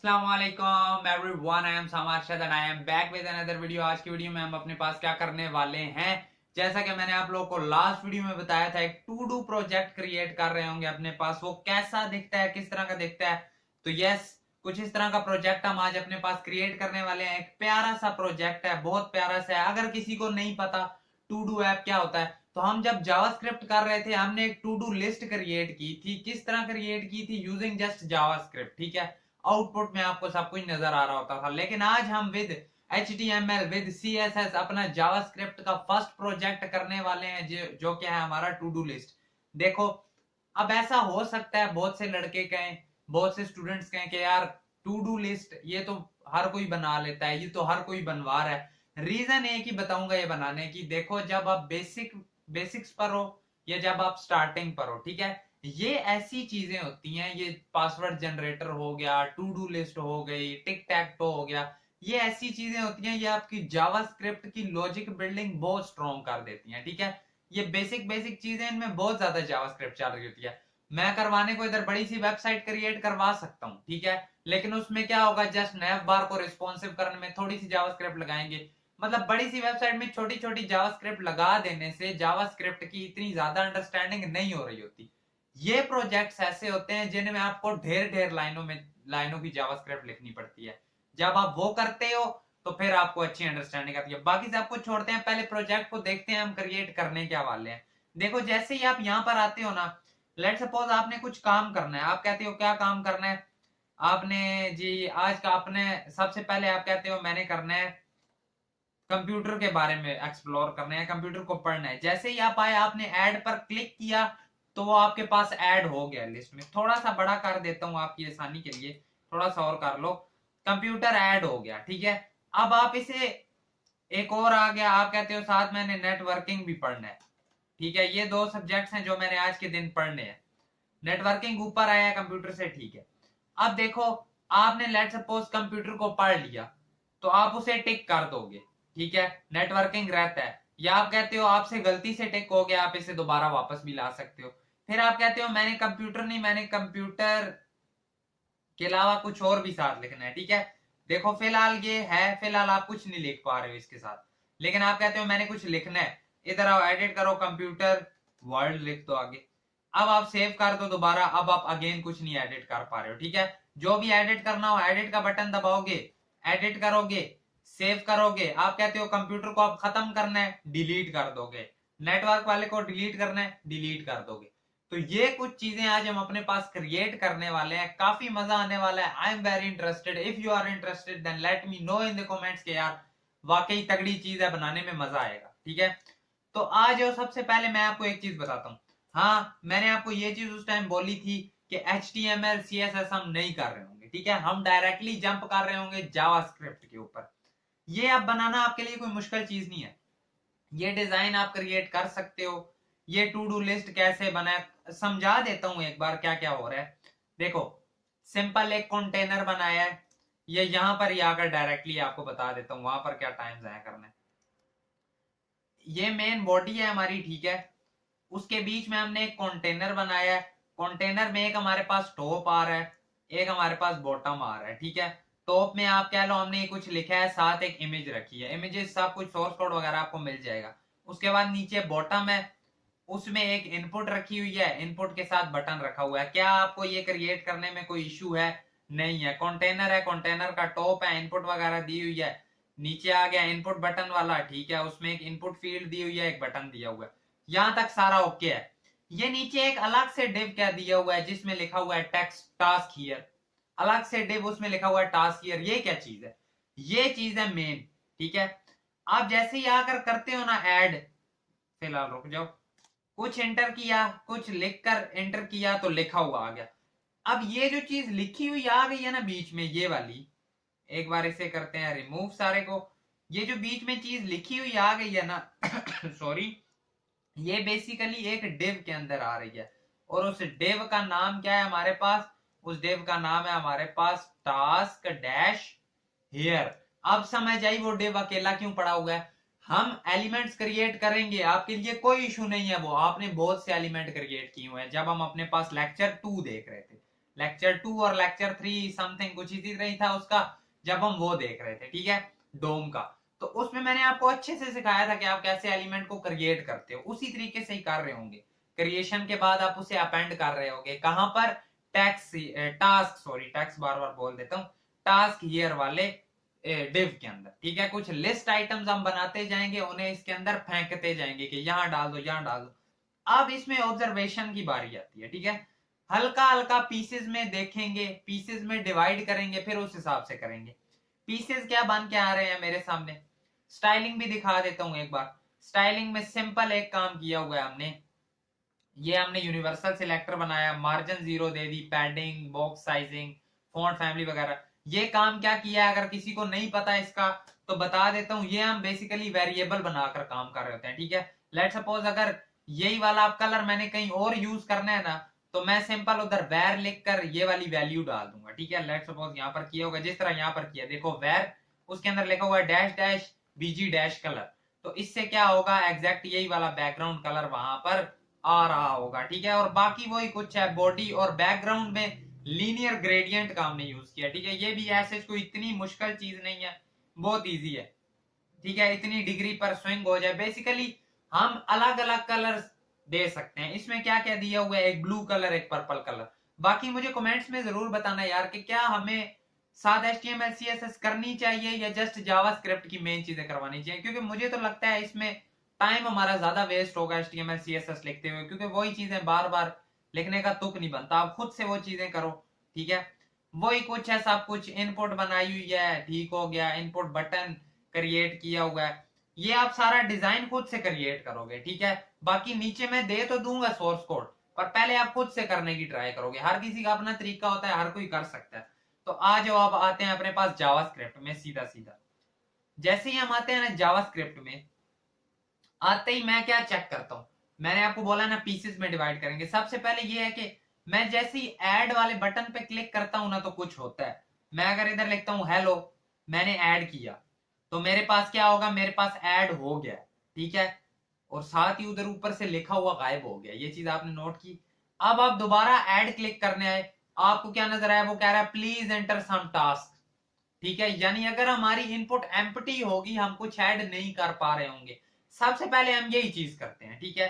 अस्सलामुअलैकुम everyone, I am summer Arshad and I am back with another video. आज की video में हम अपने पास क्या करने वाले हैं, जैसा कि मैंने आप लोगों को लास्ट वीडियो में बताया था, एक टू डू प्रोजेक्ट क्रिएट कर रहे होंगे अपने पास। वो कैसा दिखता है, किस तरह का दिखता है, तो यस, कुछ इस तरह का प्रोजेक्ट हम आज अपने पास क्रिएट करने वाले हैं। एक प्यारा सा प्रोजेक्ट है, बहुत प्यारा सा है। अगर किसी को नहीं पता टू डू ऐप क्या होता है, तो हम जब जावास्क्रिप्ट कर रहे थे, हमने एक टू डू लिस्ट क्रिएट की थी। किस तरह क्रिएट की थी? यूजिंग जस्ट जावास्क्रिप्ट, ठीक है। आउटपुट में आपको सब कुछ नजर आ रहा होता था। लेकिन आज हम विद HTML विद CSS अपना जावास्क्रिप्ट का फर्स्ट प्रोजेक्ट करने वाले हैं, जो क्या है हमारा टू डू लिस्ट। देखो, अब ऐसा हो सकता है बहुत से लड़के कहें, बहुत से स्टूडेंट्स कहें कि यार टू डू लिस्ट ये तो हर कोई बना लेता है, ये तो हर कोई बनवा रहा है। रीजन एक ही बताऊंगा ये बनाने की। देखो, जब आप बेसिक्स पर हो या जब आप स्टार्टिंग पर हो, ठीक है, ये ऐसी चीजें होती हैं, ये पासवर्ड जनरेटर हो गया, टू डू लिस्ट हो गई, टिक टैक टो हो गया, ये ऐसी चीजें होती हैं, ये आपकी जावास्क्रिप्ट की लॉजिक बिल्डिंग बहुत स्ट्रॉन्ग कर देती हैं, ठीक है। ये बेसिक बेसिक चीजें, इनमें बहुत ज्यादा जावास्क्रिप्ट चल रही होती है। मैं करवाने को इधर बड़ी सी वेबसाइट क्रिएट करवा सकता हूँ, ठीक है, लेकिन उसमें क्या होगा, जस्ट नैव बार को रिस्पॉन्सिव करने में थोड़ी सी जावास्क्रिप्ट लगाएंगे। मतलब बड़ी सी वेबसाइट में छोटी छोटी जावास्क्रिप्ट लगा देने से जावास्क्रिप्ट की इतनी ज्यादा अंडरस्टैंडिंग नहीं हो रही होती। ये प्रोजेक्ट्स ऐसे होते हैं जिनमें आपको ढेर ढेर लाइनों की जावास्क्रिप्ट लिखनी पड़ती है। जब आप वो करते हो तो फिर आपको अच्छी अंडरस्टैंडिंग आती है। बाकी सब कुछ छोड़ते हैं, पहले प्रोजेक्ट को देखते हैं हम क्रिएट करने क्या वाले हैं। देखो, जैसे ही आप यहाँ पर आते हो ना, लेट सपोज आपने कुछ काम करना है। आप कहते हो क्या काम करना है आपने? जी, आज का आपने सबसे पहले आप कहते हो मैंने करना है कंप्यूटर के बारे में एक्सप्लोर करना है, कंप्यूटर को पढ़ना है। जैसे ही आप आए, आपने ऐड पर क्लिक किया तो वो आपके पास ऐड हो गया लिस्ट में। थोड़ा सा बड़ा कर देता हूं आपकी आसानी के लिए, थोड़ा सा और कर लो। कंप्यूटर ऐड हो गया, ठीक है। अब आप इसे एक और आ गया, आप कहते हो साथ मैंने नेटवर्किंग भी पढ़ना है, ठीक है। ये दो सब्जेक्ट्स हैं जो मैंने आज के दिन पढ़ने हैं। नेटवर्किंग ऊपर आया है कंप्यूटर से, ठीक है। अब देखो, आपने लेट सपोज कंप्यूटर को पढ़ लिया तो आप उसे टिक कर दोगे, ठीक है, नेटवर्किंग रहता है। या आप कहते हो आपसे गलती से टिक हो गया, आप इसे दोबारा वापस भी ला सकते हो। फिर आप कहते हो मैंने कंप्यूटर नहीं, मैंने कंप्यूटर के अलावा कुछ और भी साथ लिखना है, ठीक है। देखो, फिलहाल ये है, फिलहाल आप कुछ नहीं लिख पा रहे हो इसके साथ, लेकिन आप कहते हो मैंने कुछ लिखना है। इधर आओ, एडिट करो, कंप्यूटर वर्ल्ड लिख दो आगे। अब आप सेव कर दो दोबारा। अब आप अगेन कुछ नहीं एडिट कर पा रहे हो, ठीक है। जो भी एडिट करना हो, एडिट का बटन दबाओगे, एडिट करोगे, सेव करोगे। आप कहते हो कंप्यूटर को आप खत्म करना है, डिलीट कर दोगे। नेटवर्क वाले को डिलीट करना है, डिलीट कर दोगे। तो ये कुछ चीजें आज हम अपने पास क्रिएट करने वाले हैं। काफी मजा आने वाला है। I am very interested. If you are interested then let me know in the comments के यार वाकई तगड़ी चीज है, बनाने में मजा आएगा, ठीक है। तो आज सबसे पहले मैं आपको एक चीज बताता हूँ। हाँ, मैंने आपको ये चीज उस टाइम बोली थी कि HTML CSS हम नहीं कर रहे होंगे, ठीक है। हम डायरेक्टली जंप कर रहे होंगे जावास्क्रिप्ट के ऊपर। ये अब बनाना आपके लिए कोई मुश्किल चीज नहीं है। ये डिजाइन आप क्रिएट कर सकते हो। ये टू डू लिस्ट कैसे बनाए समझा देता हूं एक बार, क्या क्या हो रहा है। देखो, सिंपल एक कंटेनर बनाया है। ये यहां पर ही आकर डायरेक्टली आपको बता देता हूं वहां पर क्या टाइम जाया करना है। ये मेन बॉडी है हमारी, ठीक है। उसके बीच में हमने एक कंटेनर बनाया है। कंटेनर में एक हमारे पास टॉप आ रहा है, एक हमारे पास बॉटम आ रहा है, ठीक है। टॉप में आप कह लो हमने कुछ लिखा है, साथ एक इमेज रखी है। इमेजेस सब कुछ सोर्स कोड वगैरह आपको मिल जाएगा। उसके बाद नीचे बॉटम है, उसमें एक इनपुट रखी हुई है, इनपुट के साथ बटन रखा हुआ है। क्या आपको ये क्रिएट करने में कोई इश्यू है? नहीं है। कंटेनर है, कंटेनर का टॉप है, इनपुट वगैरह दी हुई है। नीचे आ गया इनपुट बटन वाला, ठीक है, उसमें एक इनपुट फील्ड दी हुई है, एक बटन दिया हुआ है। यहां तक सारा ओके है। ये नीचे एक अलग से डिव क्या दिया हुआ है जिसमें लिखा हुआ है टेक्स्ट टास्क हियर। अलग से डिव, उसमें लिखा हुआ है टास्क हियर। ये क्या चीज है? ये चीज है मेन, ठीक है। आप जैसे ही आकर करते हो ना ऐड, फिलहाल रुक जाओ, कुछ एंटर किया, कुछ लिखकर एंटर किया तो लिखा हुआ आ गया। अब ये जो चीज लिखी हुई आ गई है ना बीच में, ये वाली, एक बार इसे करते हैं रिमूव सारे को। ये जो बीच में चीज लिखी हुई आ गई है ना सॉरी, ये बेसिकली एक डिव के अंदर आ रही है। और उस डिव का नाम क्या है हमारे पास? उस डिव का नाम है हमारे पास टास्क डैश हियर। अब समझ आई वो डिव अकेला क्यों पड़ा हुआ है। हम एलिमेंट्स क्रिएट करेंगे, आपके लिए कोई इशू नहीं है। वो आपने बहुत से एलिमेंट क्रिएट किए हुए हैं जब हम अपने पास लेक्चर 2 देख रहे थे। लेक्चर 2 और लेक्चर 3 समथिंग कुछ इसी तरह ही था उसका, जब हम वो देख रहे थे, ठीक है, डोम का। तो उसमें मैंने आपको अच्छे से सिखाया था कि आप कैसे एलिमेंट को क्रिएट करते हो, उसी तरीके से ही कर रहे होंगे। क्रिएशन के बाद आप उसे अपेंड कर रहे होंगे कहां पर, टैक्स बार बार बोल देता हूं, टास्क हियर वाले डिव के अंदर, ठीक है। कुछ लिस्ट आइटम्स हम बनाते जाएंगे, उन्हें इसके अंदर फेंकते जाएंगे कि यहां डाल दो, यहां डाल दो। अब इसमें ऑब्जर्वेशन की बारी आती है, ठीक है। हल्का हल्का पीसेस में देखेंगे, पीसेस में डिवाइड करेंगे, फिर उस हिसाब से करेंगे। पीसेस क्या बन के आ रहे हैं मेरे सामने, स्टाइलिंग भी दिखा देता हूं एक बार। स्टाइलिंग में सिंपल एक काम किया हुआ है हमने, ये हमने यूनिवर्सल सिलेक्टर बनाया, मार्जिन 0 दे दी, padding, box sizing, font family वगैरह। ये काम क्या किया है, अगर किसी को नहीं पता इसका तो बता देता हूं। ये हम बेसिकली वेरिएबल बनाकर काम कर रहे होते हैं, ठीक है। लेट सपोज अगर यही वाला कलर मैंने कहीं और यूज करना है ना, तो मैं सिंपल उधर वेर लिखकर ये वाली वैल्यू डाल दूंगा, ठीक है। लेट सपोज यहाँ पर किया होगा जिस तरह यहाँ पर किया, देखो वेर, उसके अंदर लिखा हुआ है डैश डैश बीजी डैश कलर। तो इससे क्या होगा, एग्जैक्ट यही वाला बैकग्राउंड कलर वहां पर आ रहा होगा, ठीक है। और बाकी वही कुछ है, बॉडी और बैकग्राउंड में लीनियर ग्रेडियंट का हमने यूज किया, ठीक है। ये भी ऐसे कोई इतनी मुश्किल चीज नहीं है, बहुत इजी है, ठीक है। इतनी डिग्री पर स्विंग हो जाए, बेसिकली हम अलग अलग कलर्स दे सकते हैं। इसमें क्या क्या दिया हुआ है, एक ब्लू कलर, एक पर्पल कलर। बाकी मुझे कमेंट्स में जरूर बताना यार कि क्या हमें साथ HTML CSS करनी चाहिए या जस्ट जावास्क्रिप्ट की मेन चीजें करवानी चाहिए, क्योंकि मुझे तो लगता है इसमें टाइम हमारा ज्यादा वेस्ट होगा HTML CSS लिखते हुए, क्योंकि वही चीजें बार बार लिखने का तुक नहीं बनता। आप खुद से वो चीजें करो, ठीक है। वही कुछ है, सब कुछ इनपुट बनाई हुई है, ठीक हो गया। इनपुट बटन क्रिएट किया हुआ है, ये आप सारा डिजाइन खुद से क्रिएट करोगे, ठीक है। बाकी नीचे मैं दे तो दूंगा सोर्स कोड, पर पहले आप खुद से करने की ट्राई करोगे। हर किसी का अपना तरीका होता है, हर कोई कर सकता है। तो आज अब आते हैं अपने पास जावास्क्रिप्ट में सीधा सीधा। जैसे ही हम आते हैं ना जावास्क्रिप्ट में, आते ही मैं क्या चेक करता हूं, मैंने आपको बोला ना पीसेस में डिवाइड करेंगे। सबसे पहले ये है कि मैं जैसे ही ऐड वाले बटन पे क्लिक करता हूं ना, तो कुछ होता है। मैं अगर इधर लिखता हूं हेलो, मैंने ऐड किया, तो मेरे पास क्या होगा, मेरे पास ऐड हो गया, ठीक है। और साथ ही उधर ऊपर से लिखा हुआ गायब हो गया, ये चीज आपने नोट की। अब आप दोबारा ऐड क्लिक करने आए, आपको क्या नजर आया, वो कह रहा है प्लीज एंटर सम टास्क, ठीक है। यानी अगर हमारी इनपुट एम्प्टी होगी, हम कुछ ऐड नहीं कर पा रहे होंगे, सबसे पहले हम यही चीज करते हैं, ठीक है।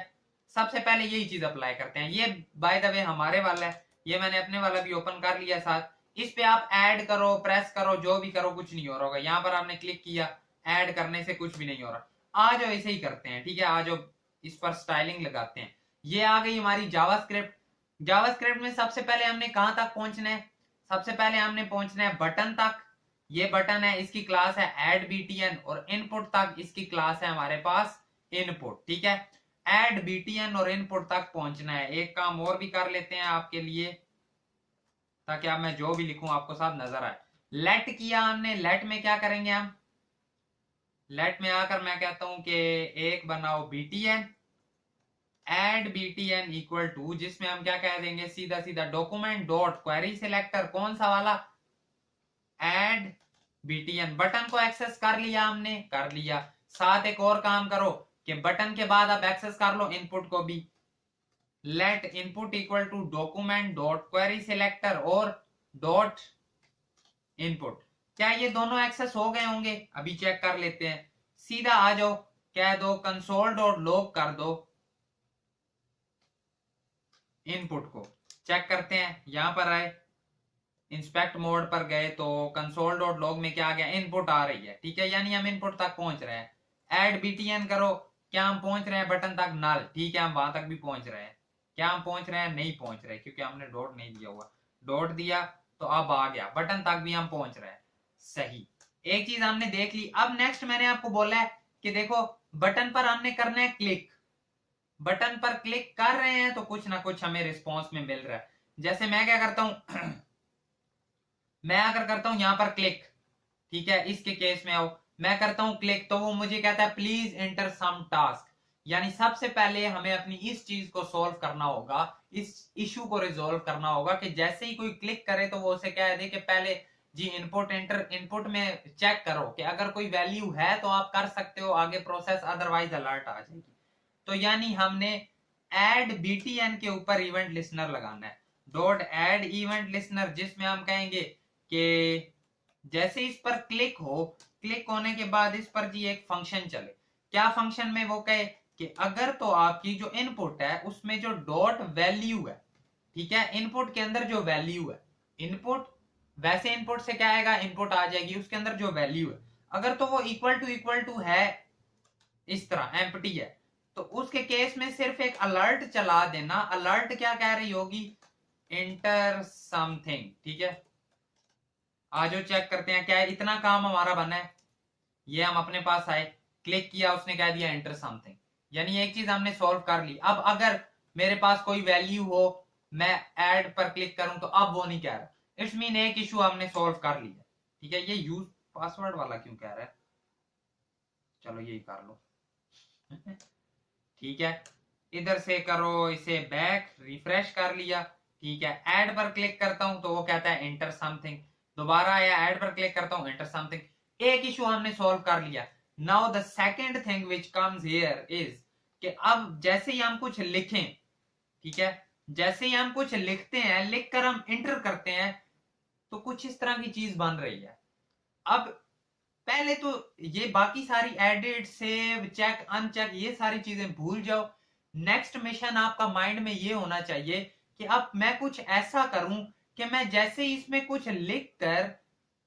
सबसे पहले यही चीज अप्लाई करते हैं। ये बाय द वे हमारे वाला है, ये मैंने अपने वाला भी ओपन कर लिया साथ। इस पे आप ऐड करो, प्रेस करो, जो भी करो, कुछ नहीं हो रहा होगा। यहाँ पर आपने क्लिक किया, ऐड करने से कुछ भी नहीं हो रहा। आ जाओ ऐसे ही करते हैं, ठीक है। आ जाओ इस पर स्टाइलिंग लगाते हैं। ये आ गई हमारी जावास्क्रिप्ट। जावास्क्रिप्ट में सबसे पहले हमने कहां तक पहुंचना है, सबसे पहले हमने पहुंचना है बटन तक। ये बटन है, इसकी क्लास है ऐड btn, और इनपुट तक इसकी क्लास है हमारे पास इनपुट, ठीक है। ऐड btn और इनपुट तक पहुंचना है। एक काम और भी कर लेते हैं आपके लिए, ताकि अब मैं जो भी लिखूं आपको साथ नजर आए। लेट किया हमने, लेट में क्या करेंगे हम, लेट में आकर मैं कहता हूं कि एक बनाओ btn, add btn equal to, जिसमें हम क्या कह देंगे, सीधा सीधा डॉक्यूमेंट डॉट क्वेरी सिलेक्टर, कौन सा वाला, एड btn। बटन को एक्सेस कर लिया हमने, कर लिया। साथ एक और काम करो कि बटन के बाद आप एक्सेस कर लो इनपुट को भी। Let input equal to document dot query selector और डॉट इनपुट। क्या ये दोनों एक्सेस हो गए होंगे, अभी चेक कर लेते हैं। सीधा आ जाओ, कह दो कंसोल डॉट लॉग कर दो इनपुट को। चेक करते हैं, यहां पर आए, इंस्पेक्ट मोड पर गए तो कंसोल डॉट लॉग में क्या आ गया, इनपुट आ रही है, ठीक है। यानी हम इनपुट तक पहुंच रहे हैं। ऐड btn करो, क्या हम पहुंच रहे हैं बटन तक, नल, ठीक है, हम वहां तक भी पहुंच रहे हैं। क्या हम पहुंच रहे हैं, नहीं पहुंच रहे, क्योंकि हमने डॉट नहीं दिया हुआ। डॉट दिया तो अब आ गया, बटन तक भी हम पहुंच रहे हैं, सही। एक चीज हमने देख ली। अब नेक्स्ट मैंने आपको बोला है कि देखो बटन पर हमने करना है क्लिक। बटन पर क्लिक कर रहे हैं तो कुछ ना कुछ हमें रिस्पॉन्स में मिल रहा है। जैसे मैं क्या करता हूं मैं अगर करता हूं यहां पर क्लिक, ठीक है, इसके केस में आओ, मैं करता हूं क्लिक, तो वो मुझे कहता है प्लीज एंटर सम टास्क। यानी सबसे पहले हमें अपनी इस चीज को सॉल्व करना होगा, इस इशू को रिजोल्व करना होगा कि जैसे ही कोई क्लिक करे तो वो उसे कह दे कि पहले जी इनपुट एंटर, इनपुट में चेक करो कि अगर कोई वैल्यू है तो आप कर सकते हो आगे प्रोसेस, अदरवाइज अलर्ट आ जाएगी। तो यानी हमने ऐड btn के ऊपर इवेंट लिसनर लगाना है। डॉट एड इवेंट लिसनर, जिसमें हम कहेंगे कि जैसे इस पर क्लिक होने के बाद इस पर जी एक फंक्शन चले। क्या फंक्शन में वो कहे कि अगर तो आपकी जो इनपुट है उसमें जो डॉट वैल्यू है, ठीक है, इनपुट के अंदर जो वैल्यू है, इनपुट वैसे इनपुट से क्या आएगा, इनपुट आ जाएगी, उसके अंदर जो वैल्यू है अगर तो वो इक्वल टू है, इस तरह एम्प्टी है, तो उसके केस में सिर्फ एक अलर्ट चला देना। अलर्ट क्या कह रही होगी, इंटर समथिंग, ठीक है। आज चेक करते हैं क्या है, इतना काम हमारा बना है, ये हम अपने पास आए, क्लिक किया, उसने कह दिया एंटर समथिंग, यानी एक चीज हमने सॉल्व कर ली। अब अगर मेरे पास कोई वैल्यू हो, मैं ऐड पर क्लिक करूं तो अब वो नहीं कह रहा, इट्स मीन एक इशू हमने सॉल्व कर लिया, ठीक है। ये यूज पासवर्ड वाला क्यों कह रहा है, चलो यही कर लो ठीक है, इधर से करो इसे बैक, रिफ्रेश कर लिया, ठीक है। ऐड पर क्लिक करता हूं तो वो कहता है एंटर समथिंग, दोबारा आया, ऐड पर क्लिक करता हूं एंटर समथिंग, एक इशू हमने सॉल्व कर लिया। Now the second thing which comes here is कि अब जैसे ही हम कुछ लिखें, ठीक है, जैसे ही हम कुछ लिखते हैं, लिखकर हम इंटर करते हैं तो कुछ इस तरह की चीज बन रही है। अब पहले तो ये बाकी सारी एडिट, सेव, चेक, अनचेक, ये सारी चीजें भूल जाओ। नेक्स्ट मिशन आपका माइंड में ये होना चाहिए कि अब मैं कुछ ऐसा करूं कि मैं जैसे इसमें कुछ लिख कर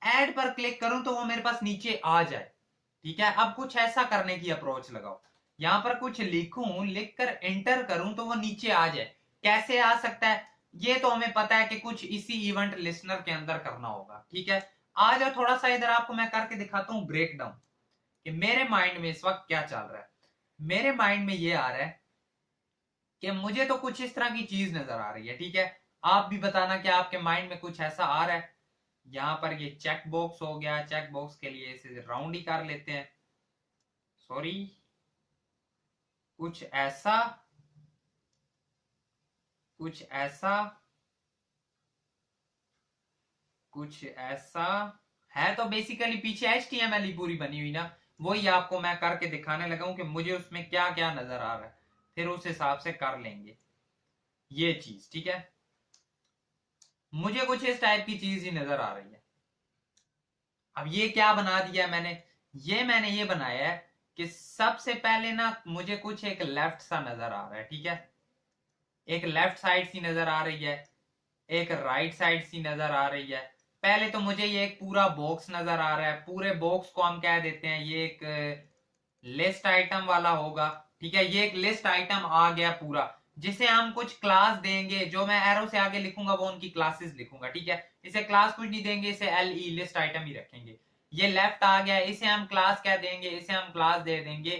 ऐड पर क्लिक करूं तो वो मेरे पास नीचे आ जाए, ठीक है। अब कुछ ऐसा करने की अप्रोच लगाओ, यहां पर कुछ लिखूं, लिखकर एंटर करूं तो वो नीचे आ जाए। कैसे आ सकता है, ये तो हमें पता है कि कुछ इसी इवेंट लिस्टनर के अंदर करना होगा, ठीक है। आ जाओ थोड़ा सा इधर, आपको मैं करके दिखाता हूं ब्रेक डाउन कि मेरे माइंड में इस वक्त क्या चल रहा है। मेरे माइंड में ये आ रहा है कि मुझे तो कुछ इस तरह की चीज नजर आ रही है, ठीक है। आप भी बताना कि आपके माइंड में कुछ ऐसा आ रहा है। यहां पर ये चेक बॉक्स हो गया, चेक बॉक्स के लिए इसे राउंड ही कर लेते हैं, सॉरी, कुछ ऐसा, कुछ ऐसा, कुछ ऐसा है। तो बेसिकली पीछे HTML ही पूरी बनी हुई ना, वही आपको मैं करके दिखाने लगा हूं कि मुझे उसमें क्या क्या नजर आ रहा है, फिर उस हिसाब से कर लेंगे ये चीज, ठीक है। मुझे कुछ इस टाइप की चीज ही नजर आ रही है। अब ये क्या बना दिया मैंने, मैंने ये बनाया है कि सबसे पहले ना मुझे कुछ एक लेफ्ट सा नजर आ रहा है, ठीक है, एक लेफ्ट साइड सी नजर आ रही है, एक राइट साइड सी नजर आ रही है। पहले तो मुझे ये एक पूरा बॉक्स नजर आ रहा है, पूरे बॉक्स को हम कह देते हैं ये एक लिस्ट आइटम वाला होगा, ठीक है। ये एक लिस्ट आइटम आ गया पूरा, जिसे हम कुछ क्लास देंगे, जो मैं एरो से आगे लिखूंगा वो उनकी क्लासेस लिखूंगा, ठीक है। इसे क्लास कुछ नहीं देंगे, इसे LE लिस्ट आइटम ही रखेंगे। ये लेफ्ट आ गया, इसे हम क्लास क्या देंगे, इसे हम क्लास दे देंगे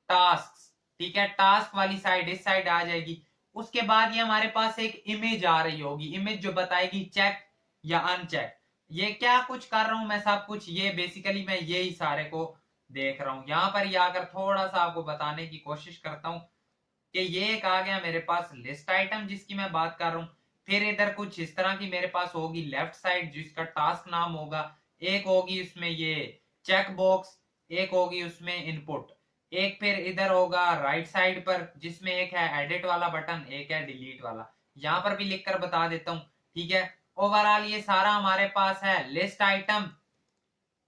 टास्क, ठीक है। टास्क वाली साइड इस साइड आ जाएगी। उसके बाद ये हमारे पास एक इमेज आ रही होगी, इमेज जो बताएगी चेक या अनचेक। ये क्या कुछ कर रहा हूं मैं, सब कुछ ये बेसिकली मैं यही सारे को देख रहा हूं। यहां पर ये आकर थोड़ा सा आपको बताने की कोशिश करता हूं कि ये एक आ गया मेरे पास लिस्ट आइटम जिसकी मैं बात कर रहा हूं। फिर इधर कुछ इस तरह की मेरे पास होगी लेफ्ट साइड जिसका टास्क नाम होगा, एक होगी उसमें ये चेक बॉक्स, एक होगी उसमें इनपुट, एक फिर इधर होगा राइट साइड पर जिसमें एक है एडिट वाला बटन, एक है डिलीट वाला। यहां पर भी लिखकर बता देता हूं, ठीक है। ओवरऑल ये सारा हमारे पास है लिस्ट आइटम,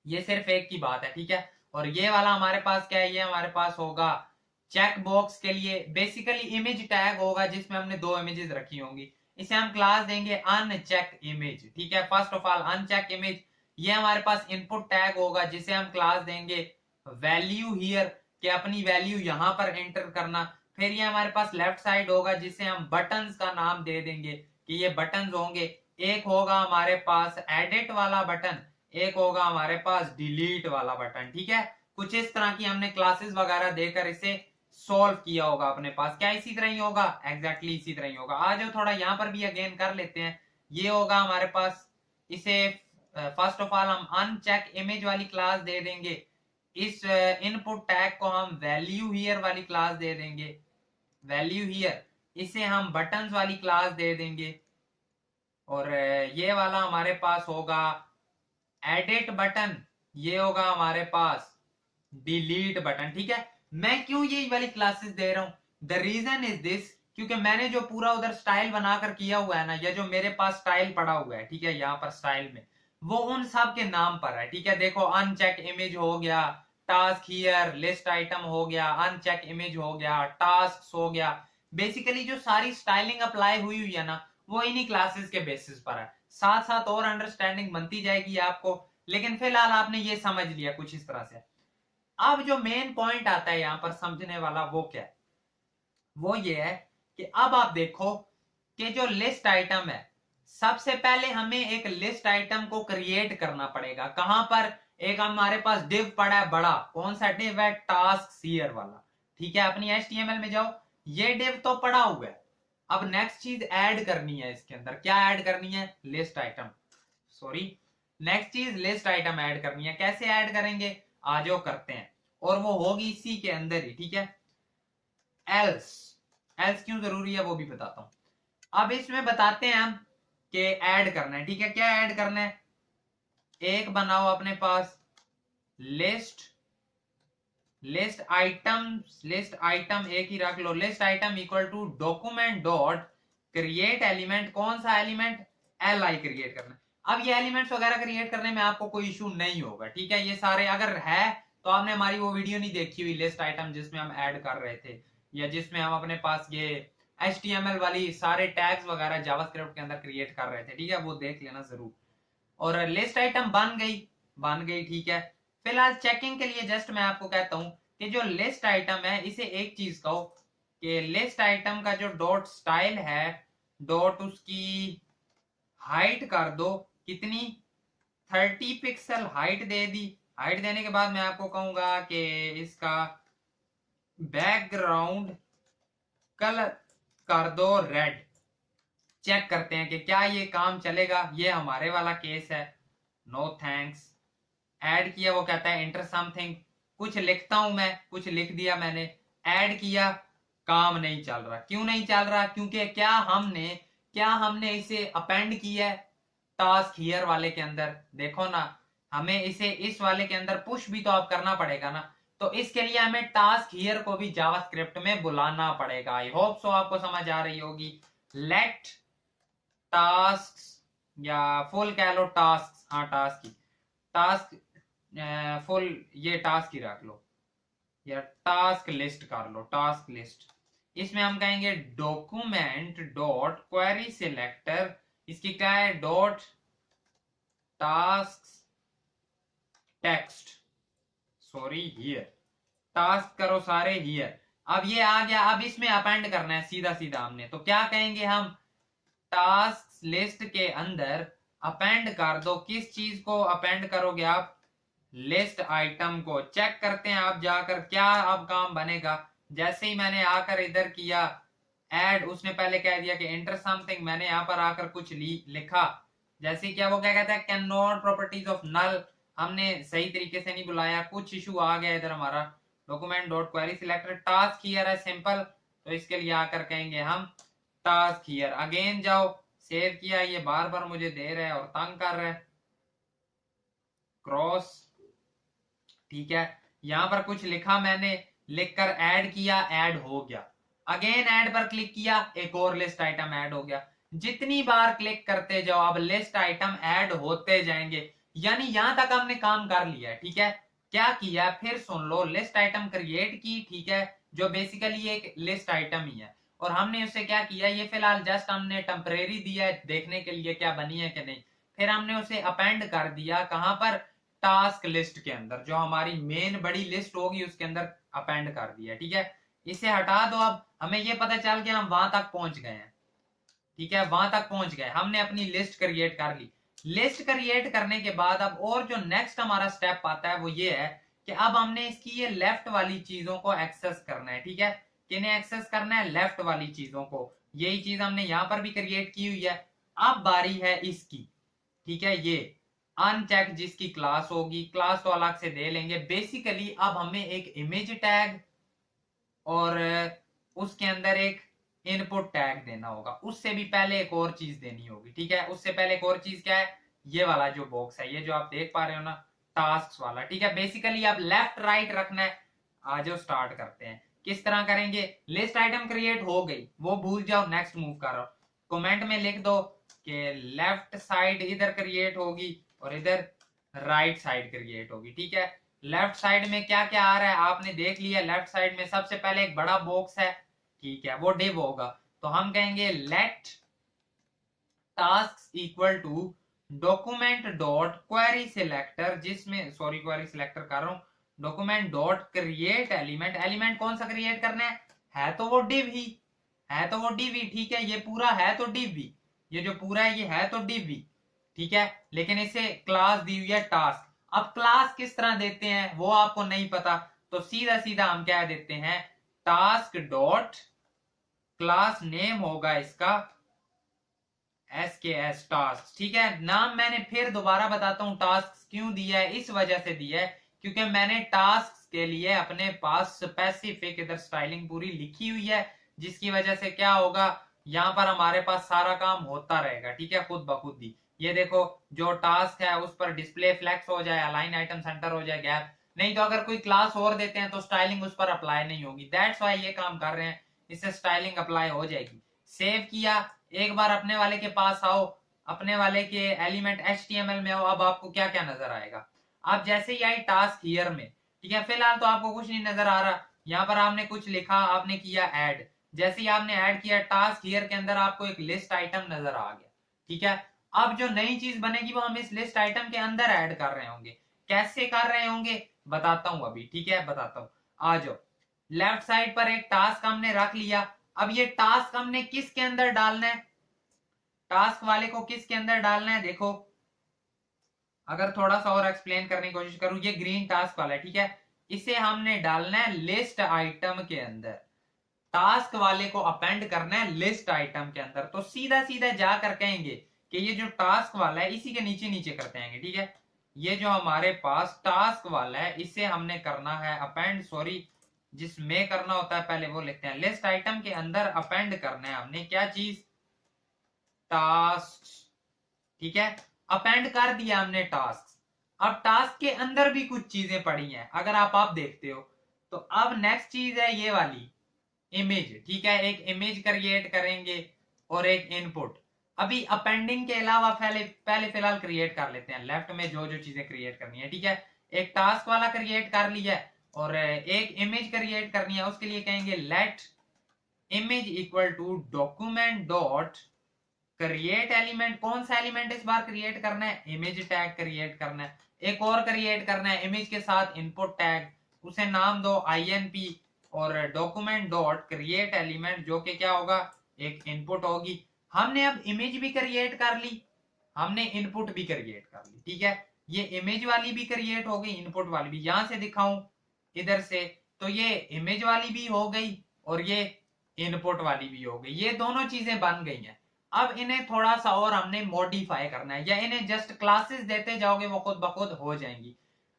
ये सिर्फ एक की बात है, ठीक है। और ये वाला हमारे पास क्या है, ये हमारे पास होगा चेक बॉक्स के लिए बेसिकली इमेज टैग होगा जिसमें हमने दो इमेजेस रखी होंगी। इसे हम क्लास देंगे अनचेक इमेज, ठीक है। First of all uncheck image, ये हमारे पास इनपुट टैग होगा जिसे हम क्लास देंगे वैल्यू हियर, कि अपनी वैल्यू यहां पर एंटर करना। फिर ये हमारे पास लेफ्ट साइड होगा जिसे हम बटन्स का नाम दे देंगे कि ये बटन्स होंगे। एक होगा हमारे पास एडिट वाला बटन, एक होगा हमारे पास डिलीट वाला बटन, ठीक है। कुछ इस तरह की हमने क्लासेस वगैरह देकर इसे सॉल्व किया होगा अपने पास। क्या इसी तरह ही होगा, एग्जैक्टली इसी तरह ही होगा। आ जाओ थोड़ा यहाँ पर भी अगेन कर लेते हैं। ये होगा हमारे पास, इसे फर्स्ट ऑफ ऑल हम अनचेक इमेज वाली क्लास दे देंगे, इस इनपुट टैग को हम वैल्यू हियर वाली क्लास दे देंगे, वैल्यू हियर, इसे हम बटन्स वाली क्लास दे देंगे। और ये वाला हमारे पास होगा एडिट बटन, ये होगा हमारे पास डिलीट बटन, ठीक है। मैं क्यों ये वाली क्लासेस दे रहा हूं, द रीजन इज दिस क्योंकि मैंने जो पूरा उधर स्टाइल बनाकर किया हुआ है ना, या जो मेरे पास स्टाइल पड़ा हुआ है, ठीक है, यहाँ पर स्टाइल में वो उन सब के नाम पर है, ठीक है। देखो अनचेक इमेज हो गया, टास्क हियर, लिस्ट आइटम हो गया, अनचेक इमेज हो गया, टास्क हो गया। बेसिकली जो सारी स्टाइलिंग अप्लाई हुई हुई है ना, वो इन्हीं क्लासेस के बेसिस पर है। साथ साथ और अंडरस्टैंडिंग बनती जाएगी आपको, लेकिन फिलहाल आपने ये समझ लिया कुछ इस तरह से। अब जो मेन पॉइंट आता है यहाँ पर समझने वाला, वो क्या है? वो ये है कि अब आप देखो कि जो लिस्ट आइटम है, सबसे पहले हमें एक लिस्ट आइटम को क्रिएट करना पड़ेगा। कहां पर? एक हमारे पास डिव पड़ा है बड़ा, कौन सा डिव है? टास्क हियर वाला, ठीक है। अपनी HTML में जाओ, ये डिव तो पड़ा हुआ है। अब नेक्स्ट चीज ऐड करनी है इसके अंदर। क्या ऐड करनी है? लिस्ट आइटम, सॉरी, नेक्स्ट चीज लिस्ट आइटम ऐड करनी है। कैसे ऐड करेंगे? आज वो करते हैं, और वो होगी इसी के अंदर ही, ठीक है। एल्स, एल्स क्यों जरूरी है वो भी बताता हूं। अब इसमें बताते हैं हम कि ऐड करना है, ठीक है। क्या ऐड करना है? एक बनाओ अपने पास list, list item, list item एक ही रख लो, list item equal to document dot create element. कौन सा एलिमेंट? Li क्रिएट करना। अब ये एलिमेंट्स वगैरह क्रिएट करने में आपको कोई इशू नहीं होगा, ठीक है। ये सारे अगर है तो आपने हमारी वो वीडियो नहीं देखी हुई लिस्ट आइटम जिसमें हम ऐड कर रहे थे, या जिसमें हम अपने पास ये HTML वाली सारे टैग्स वगैरह जावास्क्रिप्ट के अंदर क्रिएट कर रहे थे, ठीक है, वो देख लेना जरूर। और लिस्ट आइटम बन गई, बन गई, ठीक है। फिलहाल चेकिंग के लिए जस्ट मैं आपको कहता हूं कि जो लिस्ट आइटम है, इसे एक चीज कहो कि लिस्ट आइटम का जो डॉट स्टाइल है, डॉट उसकी हाइट कर दो कितनी? 30 पिक्सल हाइट दे दी। हाइट देने के बाद मैं आपको कहूंगा कि इसका बैकग्राउंड कलर कर दो रेड। चेक करते हैं कि क्या ये काम चलेगा। ये हमारे वाला केस है, नो थैंक्स। ऐड किया, वो कहता है एंटर समथिंग। कुछ लिखता हूं मैं, कुछ लिख दिया मैंने, ऐड किया, काम नहीं चल रहा। क्यों नहीं चल रहा? क्योंकि क्या हमने इसे अपेंड किया है टास्क हियर वाले के अंदर। देखो ना, हमें इसे इस वाले के अंदर पुश भी तो आप करना पड़ेगा ना। तो इसके लिए हमें टास्क हियर को भी जावास्क्रिप्ट में बुलाना पड़ेगा। आई होप सो आपको समझ आ रही होगी। लेट टास्क, या फुल कह लो टास्क, हाँ टास्क ही, टास्क फुल, ये टास्क ही रख लो, या टास्क लिस्ट कर लो, टास्क लिस्ट। इसमें हम कहेंगे डॉक्यूमेंट डॉट क्वेरी सिलेक्टर, इसकी क्या है? Dot task text, sorry here, task करो सारे हियर। अब ये आ गया। अब इसमें अपेंड करना है सीधा सीधा हमने, तो क्या कहेंगे हम? टास्क लिस्ट के अंदर अपेंड कर दो। किस चीज को अपेंड करोगे आप? लिस्ट आइटम को। चेक करते हैं आप जाकर क्या अब काम बनेगा। जैसे ही मैंने आकर इधर किया ऐड, उसने पहले कह दिया कि एंटर समथिंग। मैंने यहां पर आकर कुछ लिखा, जैसे क्या वो क्या कहता है? Can not properties of null. हमने सही तरीके से नहीं बुलाया, कुछ इशू आ गया इधर हमारा। Document dot query selector, task here है सिंपल, तो इसके लिए आकर कहेंगे हम टास्क हियर। अगेन जाओ, सेव किया, ये बार बार मुझे दे रहा है और तंग कर रहा है। क्रॉस, ठीक है। यहां पर कुछ लिखा मैंने, लिखकर ऐड किया, ऐड हो गया। अगेन ऐड पर क्लिक किया, एक और लिस्ट आइटम ऐड हो गया। जितनी बार क्लिक करते जाओ अब लिस्ट आइटम ऐड होते जाएंगे। यानी यहां तक हमने काम कर लिया है, ठीक है। क्या किया फिर सुन लो। लिस्ट आइटम क्रिएट की, ठीक है, जो बेसिकली एक लिस्ट आइटम ही है। और हमने उससे क्या किया, ये फिलहाल जस्ट हमने टेम्परेरी दिया है देखने के लिए क्या बनी है कि नहीं। फिर हमने उसे अपेंड कर दिया, कहां पर? टास्क लिस्ट के अंदर, जो हमारी मेन बड़ी लिस्ट होगी उसके अंदर अपेंड कर दिया, ठीक है। इसे हटा दो। अब हमें ये पता चल गया हम वहां तक पहुंच गए हैं, ठीक है, वहां तक पहुंच गए, हमने अपनी लिस्ट क्रिएट कर ली। लिस्ट क्रिएट करने के बाद अब और जो नेक्स्ट हमारा स्टेप आता है वो ये है कि अब हमने इसकी ये लेफ्ट वाली चीजों को एक्सेस करना है, ठीक है। किन्हें एक्सेस करना है? लेफ्ट वाली चीजों को। यही चीज हमने यहां पर भी क्रिएट की हुई है। अब बारी है इसकी, ठीक है। ये अनचेक जिसकी क्लास होगी, क्लास तो अलग से दे लेंगे। बेसिकली अब हमें एक इमेज टैग और उसके अंदर एक इनपुट टैग देना होगा। उससे भी पहले एक और चीज देनी होगी, ठीक है। उससे पहले एक और चीज क्या है? ये वाला जो बॉक्स है, ये जो आप देख पा रहे हो ना, टास्क वाला, ठीक है। बेसिकली अब लेफ्ट राइट रखना है। आज स्टार्ट करते हैं। किस तरह करेंगे, लिस्ट आइटम क्रिएट हो गई, वो भूल जाओ, नेक्स्ट मूव करो, कमेंट में लिख दो कि लेफ्ट साइड इधर क्रिएट होगी और इधर राइट साइड क्रिएट होगी। ठीक है, लेफ्ट साइड में क्या क्या आ रहा है आपने देख लिया। लेफ्ट साइड में सबसे पहले एक बड़ा बॉक्स है, ठीक है, वो डिव होगा, तो हम कहेंगे let task equal to document dot query selector, जिसमें सॉरी क्वेरी सिलेक्टर कर रहा हूं, document dot create element. Element कौन सा क्रिएट करना है तो वो डिव ही है, तो वो डिव ही, ठीक है, ये पूरा है तो डिव ही, ये जो पूरा है ये है तो डिव ही, ठीक है, लेकिन इसे क्लास दी हुई है टास्क। अब क्लास किस तरह देते हैं वो आपको नहीं पता, तो सीधा सीधा हम क्या देते हैं, टास्क डॉट क्लास नेम होगा इसका SKS टास्क। ठीक है, नाम मैंने फिर दोबारा बताता हूं टास्क क्यों दिया है, इस वजह से दिया है क्योंकि मैंने टास्क के लिए अपने पास स्पेसिफिक इधर स्टाइलिंग पूरी लिखी हुई है, जिसकी वजह से क्या होगा, यहाँ पर हमारे पास सारा काम होता रहेगा, ठीक है, खुद ब खुद ही। ये देखो जो टास्क है उस पर डिस्प्ले फ्लेक्स हो जाए, अलाइन आइटम सेंटर हो जाए, गैप नहीं, तो अगर कोई क्लास और देते हैं तो स्टाइलिंग उस पर अप्लाई नहीं होगी, दैट्स वाई ये काम कर रहे हैं, इससे स्टाइलिंग अप्लाई हो जाएगी। सेव किया, एक बार अपने वाले के पास आओ, अपने वाले के एलिमेंट HTML में आओ, अब आपको क्या क्या नजर आएगा। आप जैसे ही आई टास्क हियर में, ठीक है, फिलहाल तो आपको कुछ नहीं नजर आ रहा, यहाँ पर आपने कुछ लिखा, आपने किया ऐड, जैसे ही आपने ऐड किया टास्क हियर के अंदर आपको एक लिस्ट आइटम नजर आ गया। ठीक है, अब जो नई चीज बनेगी वो हम इस लिस्ट आइटम के अंदर ऐड कर रहे होंगे। कैसे कर रहे होंगे बताता हूं अभी, ठीक है, बताता हूं, आ जाओ। लेफ्ट साइड पर एक टास्क हमने रख लिया, अब ये टास्क हमने किसके अंदर डालना है, टास्क वाले को किसके अंदर डालना है, देखो अगर थोड़ा सा और एक्सप्लेन करने की कोशिश करूं, ये ग्रीन टास्क वाला है, ठीक है, इसे हमने डालना है लिस्ट आइटम के अंदर, टास्क वाले को अपेंड करना है लिस्ट आइटम के अंदर, तो सीधा सीधा जाकर कहेंगे कि ये जो टास्क वाला है इसी के नीचे नीचे करते हैं, ठीक है, ये जो हमारे पास टास्क वाला है इसे हमने करना है अपेंड, सॉरी जिसमें करना होता है पहले वो लिखते हैं, लिस्ट आइटम के अंदर अपेंड करना है हमने क्या चीज, टास्क, ठीक है, अपेंड कर दिया हमने टास्क। अब टास्क के अंदर भी कुछ चीजें पड़ी हैं, अगर आप देखते हो तो अब नेक्स्ट चीज है ये वाली इमेज, ठीक है, एक इमेज क्रिएट करेंगे और एक इनपुट। अभी अपेंडिंग के अलावा पहले पहले फिलहाल क्रिएट कर लेते हैं लेफ्ट में जो जो चीजें क्रिएट करनी है, ठीक है, एक टास्क वाला क्रिएट कर लिया है और एक इमेज क्रिएट करनी है, उसके लिए कहेंगे let image equal to document dot create element. कौन सा एलिमेंट इस बार क्रिएट करना है, इमेज टैग क्रिएट करना है, एक और क्रिएट करना है इमेज के साथ इनपुट टैग, उसे नाम दो INP और डॉक्यूमेंट डॉट क्रिएट एलिमेंट जो कि क्या होगा, एक इनपुट होगी। हमने अब इमेज भी क्रिएट कर ली, हमने इनपुट भी क्रिएट कर ली, ठीक है, ये इमेज वाली भी क्रिएट हो गई, इनपुट वाली भी, यहां से दिखाऊं इधर से तो ये इमेज वाली भी हो गई और ये इनपुट वाली भी हो गई, ये दोनों चीजें बन गई हैं। अब इन्हें थोड़ा सा और हमने मॉडिफाई करना है, या इन्हें जस्ट क्लासेस देते जाओगे वो खुद ब खुद हो जाएंगी।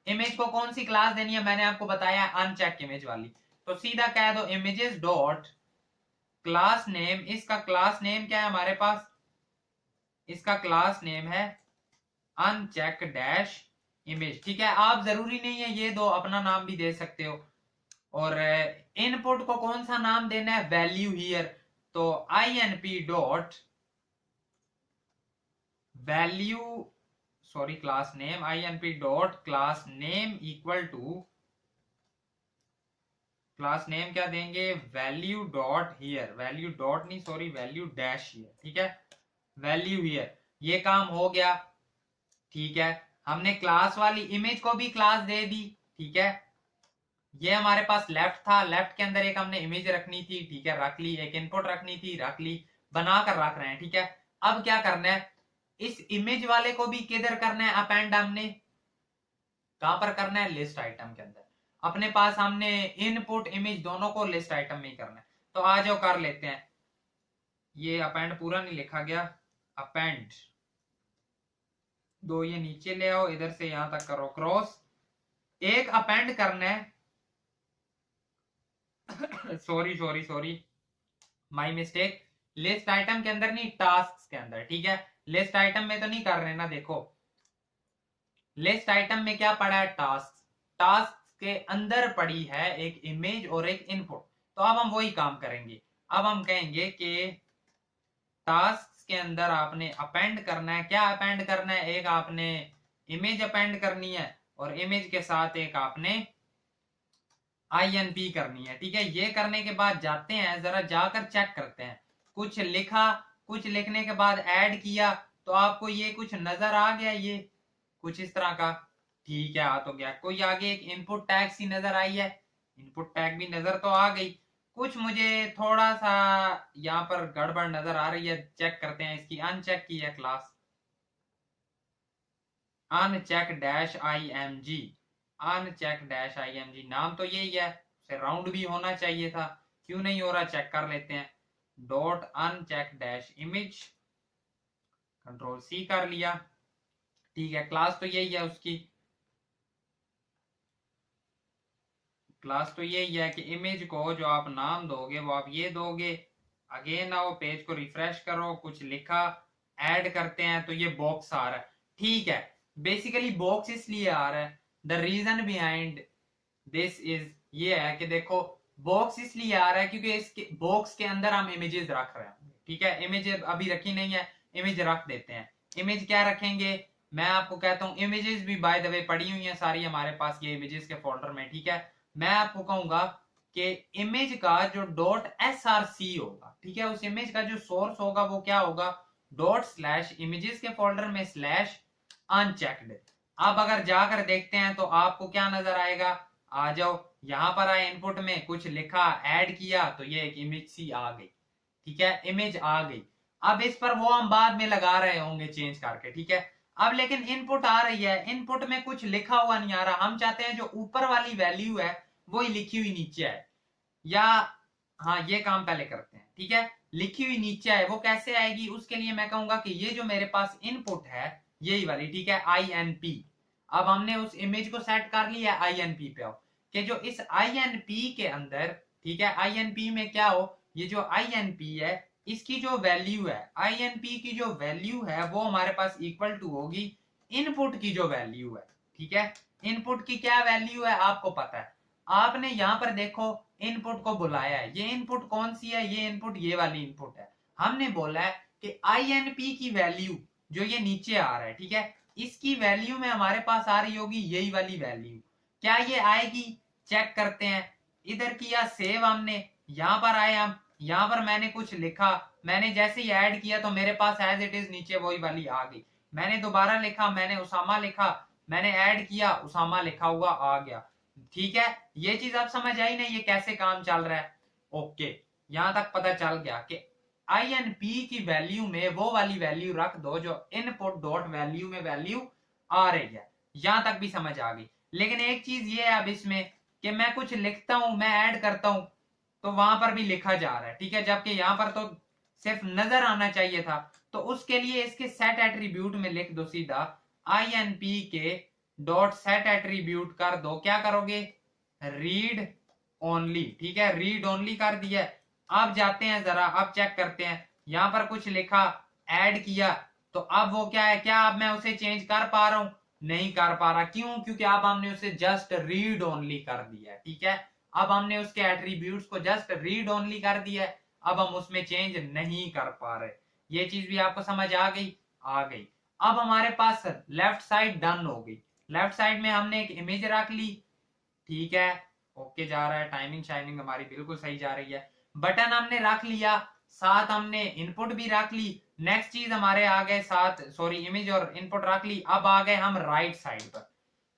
इमेज को कौन सी क्लास देनी है मैंने आपको बताया, अनचेक इमेज वाली, तो सीधा कह दो इमेजेस डॉट क्लास नेम, इसका क्लास नेम क्या है हमारे पास, इसका क्लास नेम है अनचेक डैश इमेज, ठीक है, आप जरूरी नहीं है ये दो, अपना नाम भी दे सकते हो। और इनपुट को कौन सा नाम देना है, वैल्यू हियर, तो INP dot value, sorry class name, INP dot class name equal to, class name क्या देंगे, value dot here, value dot नहीं सॉरी वैल्यू डैश हियर, ठीक है, वैल्यू हियर, ये काम हो गया। ठीक है, हमने क्लास वाली इमेज को भी क्लास दे दी, ठीक है, ये हमारे पास लेफ्ट था, लेफ्ट के अंदर एक हमने इमेज रखनी थी, ठीक है, रख ली, एक इनपुट रखनी थी, रख ली, बनाकर रख रहे हैं, ठीक है। अब क्या करना है, इस इमेज वाले को भी किधर करना है अपेंड, हमने कहां पर करना है, लिस्ट आइटम के अंदर, अपने पास हमने इनपुट इमेज दोनों को लिस्ट आइटम में ही करना है, तो आ जाओ कर लेते हैं। ये अपेंड पूरा नहीं लिखा गया, अपेंड दो, ये नीचे ले आओ, इधर से यहां तक करो क्रॉस, एक अपेंड करना है sorry sorry sorry my mistake, list item के अंदर नहीं, टास्क के अंदर, ठीक है, लिस्ट आइटम में तो नहीं कर रहे ना, देखो लिस्ट आइटम में क्या पड़ा है, टास्क, टास्क के अंदर पड़ी है एक इमेज और एक इनपुट, तो अब हम वही काम करेंगे। अब हम कहेंगे कि टास्क के अंदर आपने अपेंड करना है। क्या अपेंड करना है? एक आपने इमेज अपेंड करनी है और इमेज के साथ एक आपने INP करनी है। ठीक है, ये करने के बाद जाते हैं जरा जाकर चेक करते हैं। कुछ लिखा, कुछ लिखने के बाद ऐड किया, तो आपको ये कुछ नजर आ गया, ये कुछ इस तरह का। ठीक है, आ तो गया। कोई आगे एक इनपुट टैग सी नजर आई है, इनपुट टैग भी नजर तो आ गई। कुछ मुझे थोड़ा सा यहाँ पर गड़बड़ नजर आ रही है, चेक करते हैं इसकी। अनचेक की है class, uncheck dash IMG, uncheck dash IMG नाम तो यही है, उसे राउंड भी होना चाहिए था, क्यों नहीं हो रहा चेक कर लेते हैं। Dot uncheck dash image, control C कर लिया। ठीक है, क्लास तो यही है उसकी, क्लास तो यही है कि इमेज को जो आप नाम दोगे वो आप ये दोगे। अगेन आओ पेज को रिफ्रेश करो, कुछ लिखा, ऐड करते हैं तो ये बॉक्स आ रहा है। ठीक है, बेसिकली बॉक्स इसलिए आ रहा है, the reason behind this is ये है कि देखो बॉक्स इसलिए आ रहा है क्योंकि इसके बॉक्स के अंदर हम इमेजेस रख रहे हैं। ठीक है, इमेज अभी रखी नहीं है, इमेज रख देते हैं। इमेज क्या रखेंगे? मैं आपको कहता हूं, इमेजेस भी बाय द वे पड़ी हुई हैं सारी हमारे पास ये इमेजेस के फोल्डर में। ठीक है, मैं आपको कहूंगा कि इमेज का जो डॉट SRC होगा, ठीक है, उस इमेज का जो सोर्स होगा वो क्या होगा? डॉट स्लैश इमेजेस के फोल्डर में स्लैश अनचेक्ड। अब अगर जाकर देखते हैं तो आपको क्या नजर आएगा? आ जाओ, यहां पर आए इनपुट में कुछ लिखा, ऐड किया, तो ये एक इमेज सी आ गई। ठीक है, इमेज आ गई। अब इस पर वो हम बाद में लगा रहे होंगे चेंज करके। ठीक है, अब लेकिन इनपुट आ रही है, इनपुट में कुछ लिखा हुआ नहीं आ रहा। हम चाहते हैं जो ऊपर वाली वैल्यू है वही लिखी हुई नीचे है, या हाँ ये काम पहले करते हैं। ठीक है, लिखी हुई नीचे है, वो कैसे आएगी? उसके लिए मैं कहूंगा कि ये जो मेरे पास इनपुट है यही वाली, ठीक है, INP। अब हमने उस इमेज को सेट कर लिया INP पे, आओ कि जो इस INP के अंदर, ठीक है, INP में क्या हो, ये जो INP है इसकी जो वैल्यू है, INP की जो वैल्यू है वो हमारे पास इक्वल टू होगी इनपुट की जो वैल्यू है। ठीक है, इनपुट की क्या वैल्यू है आपको पता है। आपने यहां पर देखो इनपुट को बुलाया है, ये इनपुट कौन सी है? ये इनपुट ये वाली इनपुट है। हमने बोला है कि INP की वैल्यू जो ये नीचे आ रहा है, ठीक है, इसकी वैल्यू में हमारे पास आ रही होगी यही वाली वैल्यू। क्या ये आएगी? चेक करते हैं। इधर किया सेव हमने, यहां पर आए हम, यहां पर मैंने कुछ लिखा, मैंने जैसे ही ऐड किया तो मेरे पास एज इट इज नीचे वही वाली आ गई। मैंने दोबारा लिखा, मैंने उसामा लिखा, मैंने ऐड किया, उसामा लिखा हुआ आ गया। ठीक है, ये चीज आप समझ आई ना, ये कैसे काम चल रहा है? ओके, यहां तक पता चल गया कि INP की वैल्यू में वो वाली वैल्यू रख दो जो इनपुट डॉट वैल्यू में वैल्यू आ रही है। यहां तक भी समझ आ गई। लेकिन एक चीज ये है अब इसमें कि मैं कुछ लिखता हूं, मैं ऐड करता हूं, तो वहां पर भी लिखा जा रहा है। ठीक है, जबकि यहां पर तो सिर्फ नजर आना चाहिए था। तो उसके लिए इसके सेट एट्रीब्यूट में लिख दो सीधा INP के डॉट सेट एट्रीब्यूट कर दो, क्या करोगे? Read only. ठीक है, रीड ओनली कर दिया। अब जाते हैं जरा, अब चेक करते हैं, यहां पर कुछ लिखा, ऐड किया, तो अब वो क्या है? क्या अब मैं उसे चेंज कर पा रहा हूं? नहीं कर पा रहा। क्यों? क्योंकि अब हमने उसे जस्ट रीड ओनली कर दिया है। ठीक है, अब हमने उसके एट्रीब्यूट्स को जस्ट रीड ओनली कर दिया है, अब हम उसमें चेंज नहीं कर पा रहे। ये चीज भी आपको समझ आ गई? आ गई। अब हमारे पास लेफ्ट साइड डन हो गई। लेफ्ट साइड में हमने एक इमेज रख ली। ठीक है, ओके जा रहा है, टाइमिंग शाइमिंग हमारी बिल्कुल सही जा रही है। बटन हमने रख लिया, साथ हमने इनपुट भी रख ली। नेक्स्ट चीज हमारे आ गए साथ, सॉरी, इमेज और इनपुट रख ली। अब आ गए हम राइट साइड पर।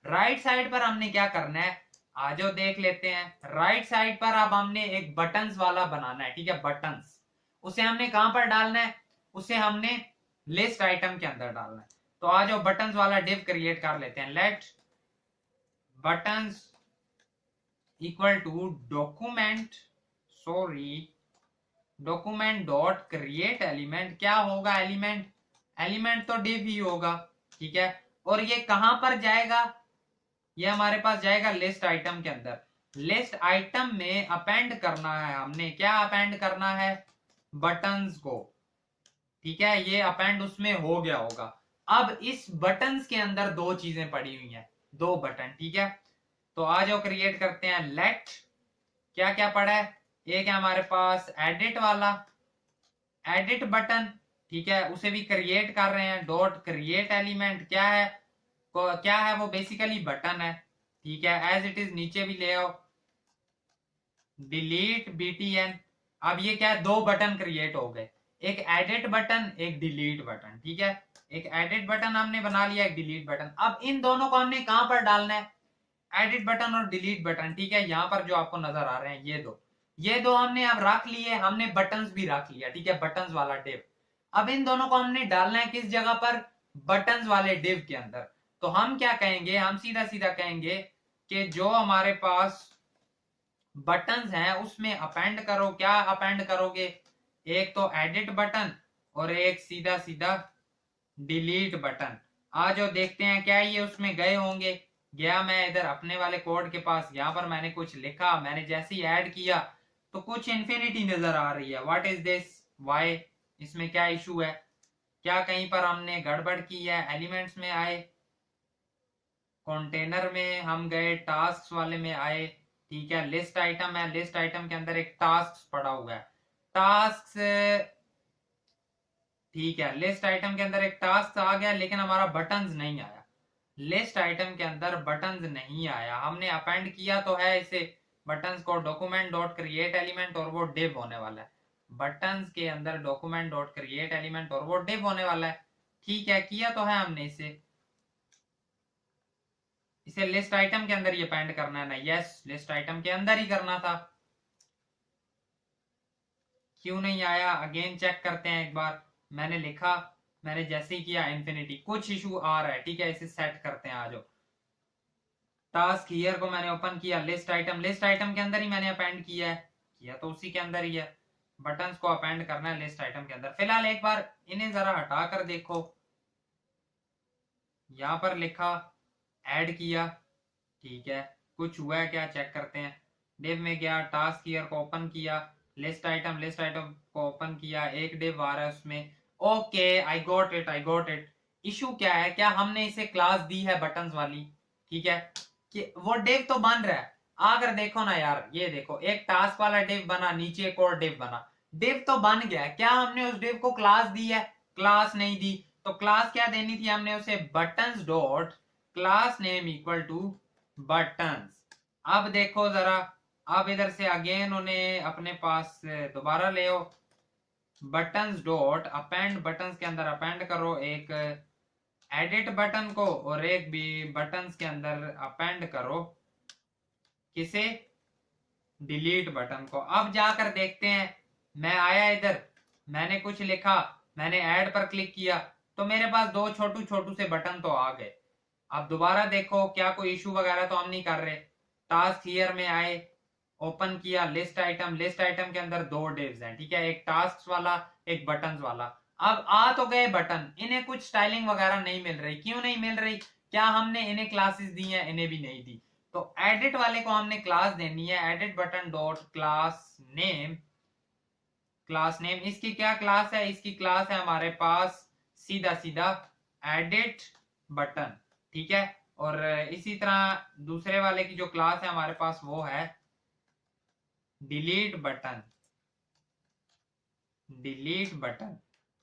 राइट साइड पर हमने क्या करना है? आ जाओ देख लेते हैं। राइट साइड पर अब हमने एक बटन्स वाला बनाना है। ठीक है, बटन्स, उसे हमने कहां पर डालना है? उसे हमने लिस्ट आइटम के अंदर डालना है। तो आ जाओ बटन्स वाला डिव क्रिएट कर लेते हैं। Let buttons equal to document, sorry, document dot create element. क्या होगा एलिमेंट? एलिमेंट तो डिव ही होगा। ठीक है, और ये कहां पर जाएगा? ये हमारे पास जाएगा लिस्ट आइटम के अंदर। लिस्ट आइटम में अपेंड करना है हमने, क्या अपेंड करना है? बटन्स को। ठीक है, ये अपेंड उसमें हो गया होगा। अब इस बटन्स के अंदर दो चीजें पड़ी हुई हैं, दो बटन। ठीक है, तो आ जाओ क्रिएट करते हैं। लेट क्या क्या पड़ा है? एक है हमारे पास एडिट वाला, एडिट बटन, ठीक है, उसे भी क्रिएट कर रहे हैं। डॉट क्रिएट एलिमेंट क्या है, क्या है वो बेसिकली बटन है, ठीक है, एज इट इज नीचे भी ले आओ। डिलीट btn, अब ये क्या है, दो बटन क्रिएट हो गए, एक एडिट बटन एक डिलीट बटन, ठीक है, एक एडिट बटन हमने बना लिया, एक डिलीट बटन। अब इन दोनों को हमने कहां पर डालना है, एडिट बटन और डिलीट बटन, ठीक है, यहाँ पर जो आपको नजर आ रहे हैं ये दो हमने अब रख लिए, हमने बटन्स भी रख लिया, ठीक है, बटन्स वाला डिव। अब इन दोनों को हमने डालना है किस जगह पर, बटन्स वाले डिव के अंदर। तो हम क्या कहेंगे, हम सीधा सीधा कहेंगे कि जो हमारे पास बटन्स हैं उसमें अपेंड करो। क्या अपेंड करोगे, एक तो एडिट बटन और एक सीधा सीधा डिलीट बटन। आज जो देखते हैं क्या ये उसमें गए होंगे। गया मैं इधर अपने वाले कोड के पास, यहाँ पर मैंने कुछ लिखा, मैंने जैसे ही ऐड किया तो कुछ इंफिनिटी नजर आ रही है। व्हाट इज दिस, वाई, इसमें क्या इशू है, क्या कहीं पर हमने गड़बड़ की है। एलिमेंट्स में आए, कंटेनर में हम गए, टास्क वाले में आए, ठीक है, लिस्ट आइटम है, लिस्ट आइटम के अंदर एक टास्क पड़ा हुआ है, टास्क, ठीक है, लिस्ट आइटम के अंदर एक टास्क आ गया लेकिन हमारा बटन्स नहीं आया। लिस्ट आइटम के अंदर बटन्स नहीं आया, हमने अपेंड किया तो है इसे बटन्स को, डॉक्यूमेंट डॉट क्रिएट एलिमेंट, और वो डिव होने वाला है। बटन्स के अंदर डॉक्यूमेंट डॉट क्रिएट एलिमेंट और वो डिव होने वाला है, ठीक है, किया तो है हमने इसे लिस्ट आइटम के अंदर ही अपेंड करना है ना, यस, लिस्ट आइटम के अंदर ही करना था। क्यों नहीं आया, अगेन चेक करते हैं एक बार। मैंने लिखा, मैंने जैसे ही किया इंफिनिटी, कुछ इशू आ रहा है, ठीक है, इसे सेट करते हैं। आज टास्क हियर को मैंने ओपन किया, लिस्ट आइटम के अंदर ही मैंने अपेंड किया तो उसी के अंदर ही है। बटन्स को अपेंड करना है लिस्ट आइटम के अंदर। फिलहाल एक बार इन्हें जरा हटा कर देखो, यहां पर लिखा, ऐड किया, ठीक है, कुछ हुआ है क्या चेक करते हैं। डिव में गया, टास्क हियर को ओपन किया, लिस्ट आइटम को ओपन किया, एक डिव आ रहा है उसमें। Okay, I got it. Issue क्या है, क्या हमने इसे क्लास दी है बटन्स वाली, ठीक है, कि वो डिव तो बन रहा है। अगर देखो ना यार, ये देखो, एक टास्क वाला डिव बना, नीचे एक और डिव बना, डिव तो बन गया, क्या हमने उस डिव को क्लास दी है, क्लास नहीं दी। तो क्लास क्या देनी थी हमने उसे, buttons dot class name equal two buttons. अब देखो जरा, अब इधर से अगेन उन्हें अपने पास दोबारा ले आओ, बटन्स डॉट अपेंड, बटन्स के अंदर अपेंड करो एक एडिट बटन को, और एक भी बटन्स के अंदर अपेंड करो किसे, डिलीट बटन को। अब जाकर देखते हैं, मैं आया इधर, मैंने कुछ लिखा, मैंने ऐड पर क्लिक किया तो मेरे पास दो छोटू छोटू से बटन तो आ गए। अब दोबारा देखो, क्या कोई इशू वगैरह तो हम नहीं कर रहे। टास्क हियर में आए, ओपन किया, लिस्ट आइटम के अंदर दो डिव्स हैं, ठीक है, एक टास्क वाला एक बटन्स वाला। अब आ तो गए बटन, इन्हें कुछ स्टाइलिंग वगैरह नहीं मिल रही। क्यों नहीं मिल रही, क्या हमने इन्हें क्लासेस दी हैं, इन्हें भी नहीं दी। तो एडिट वाले को हमने क्लास देनी है, edit button dot class name, इसकी क्या क्लास है, इसकी क्लास है हमारे पास सीधा सीधा एडिट बटन, ठीक है। और इसी तरह दूसरे वाले की जो क्लास है हमारे पास वो है डिलीट बटन।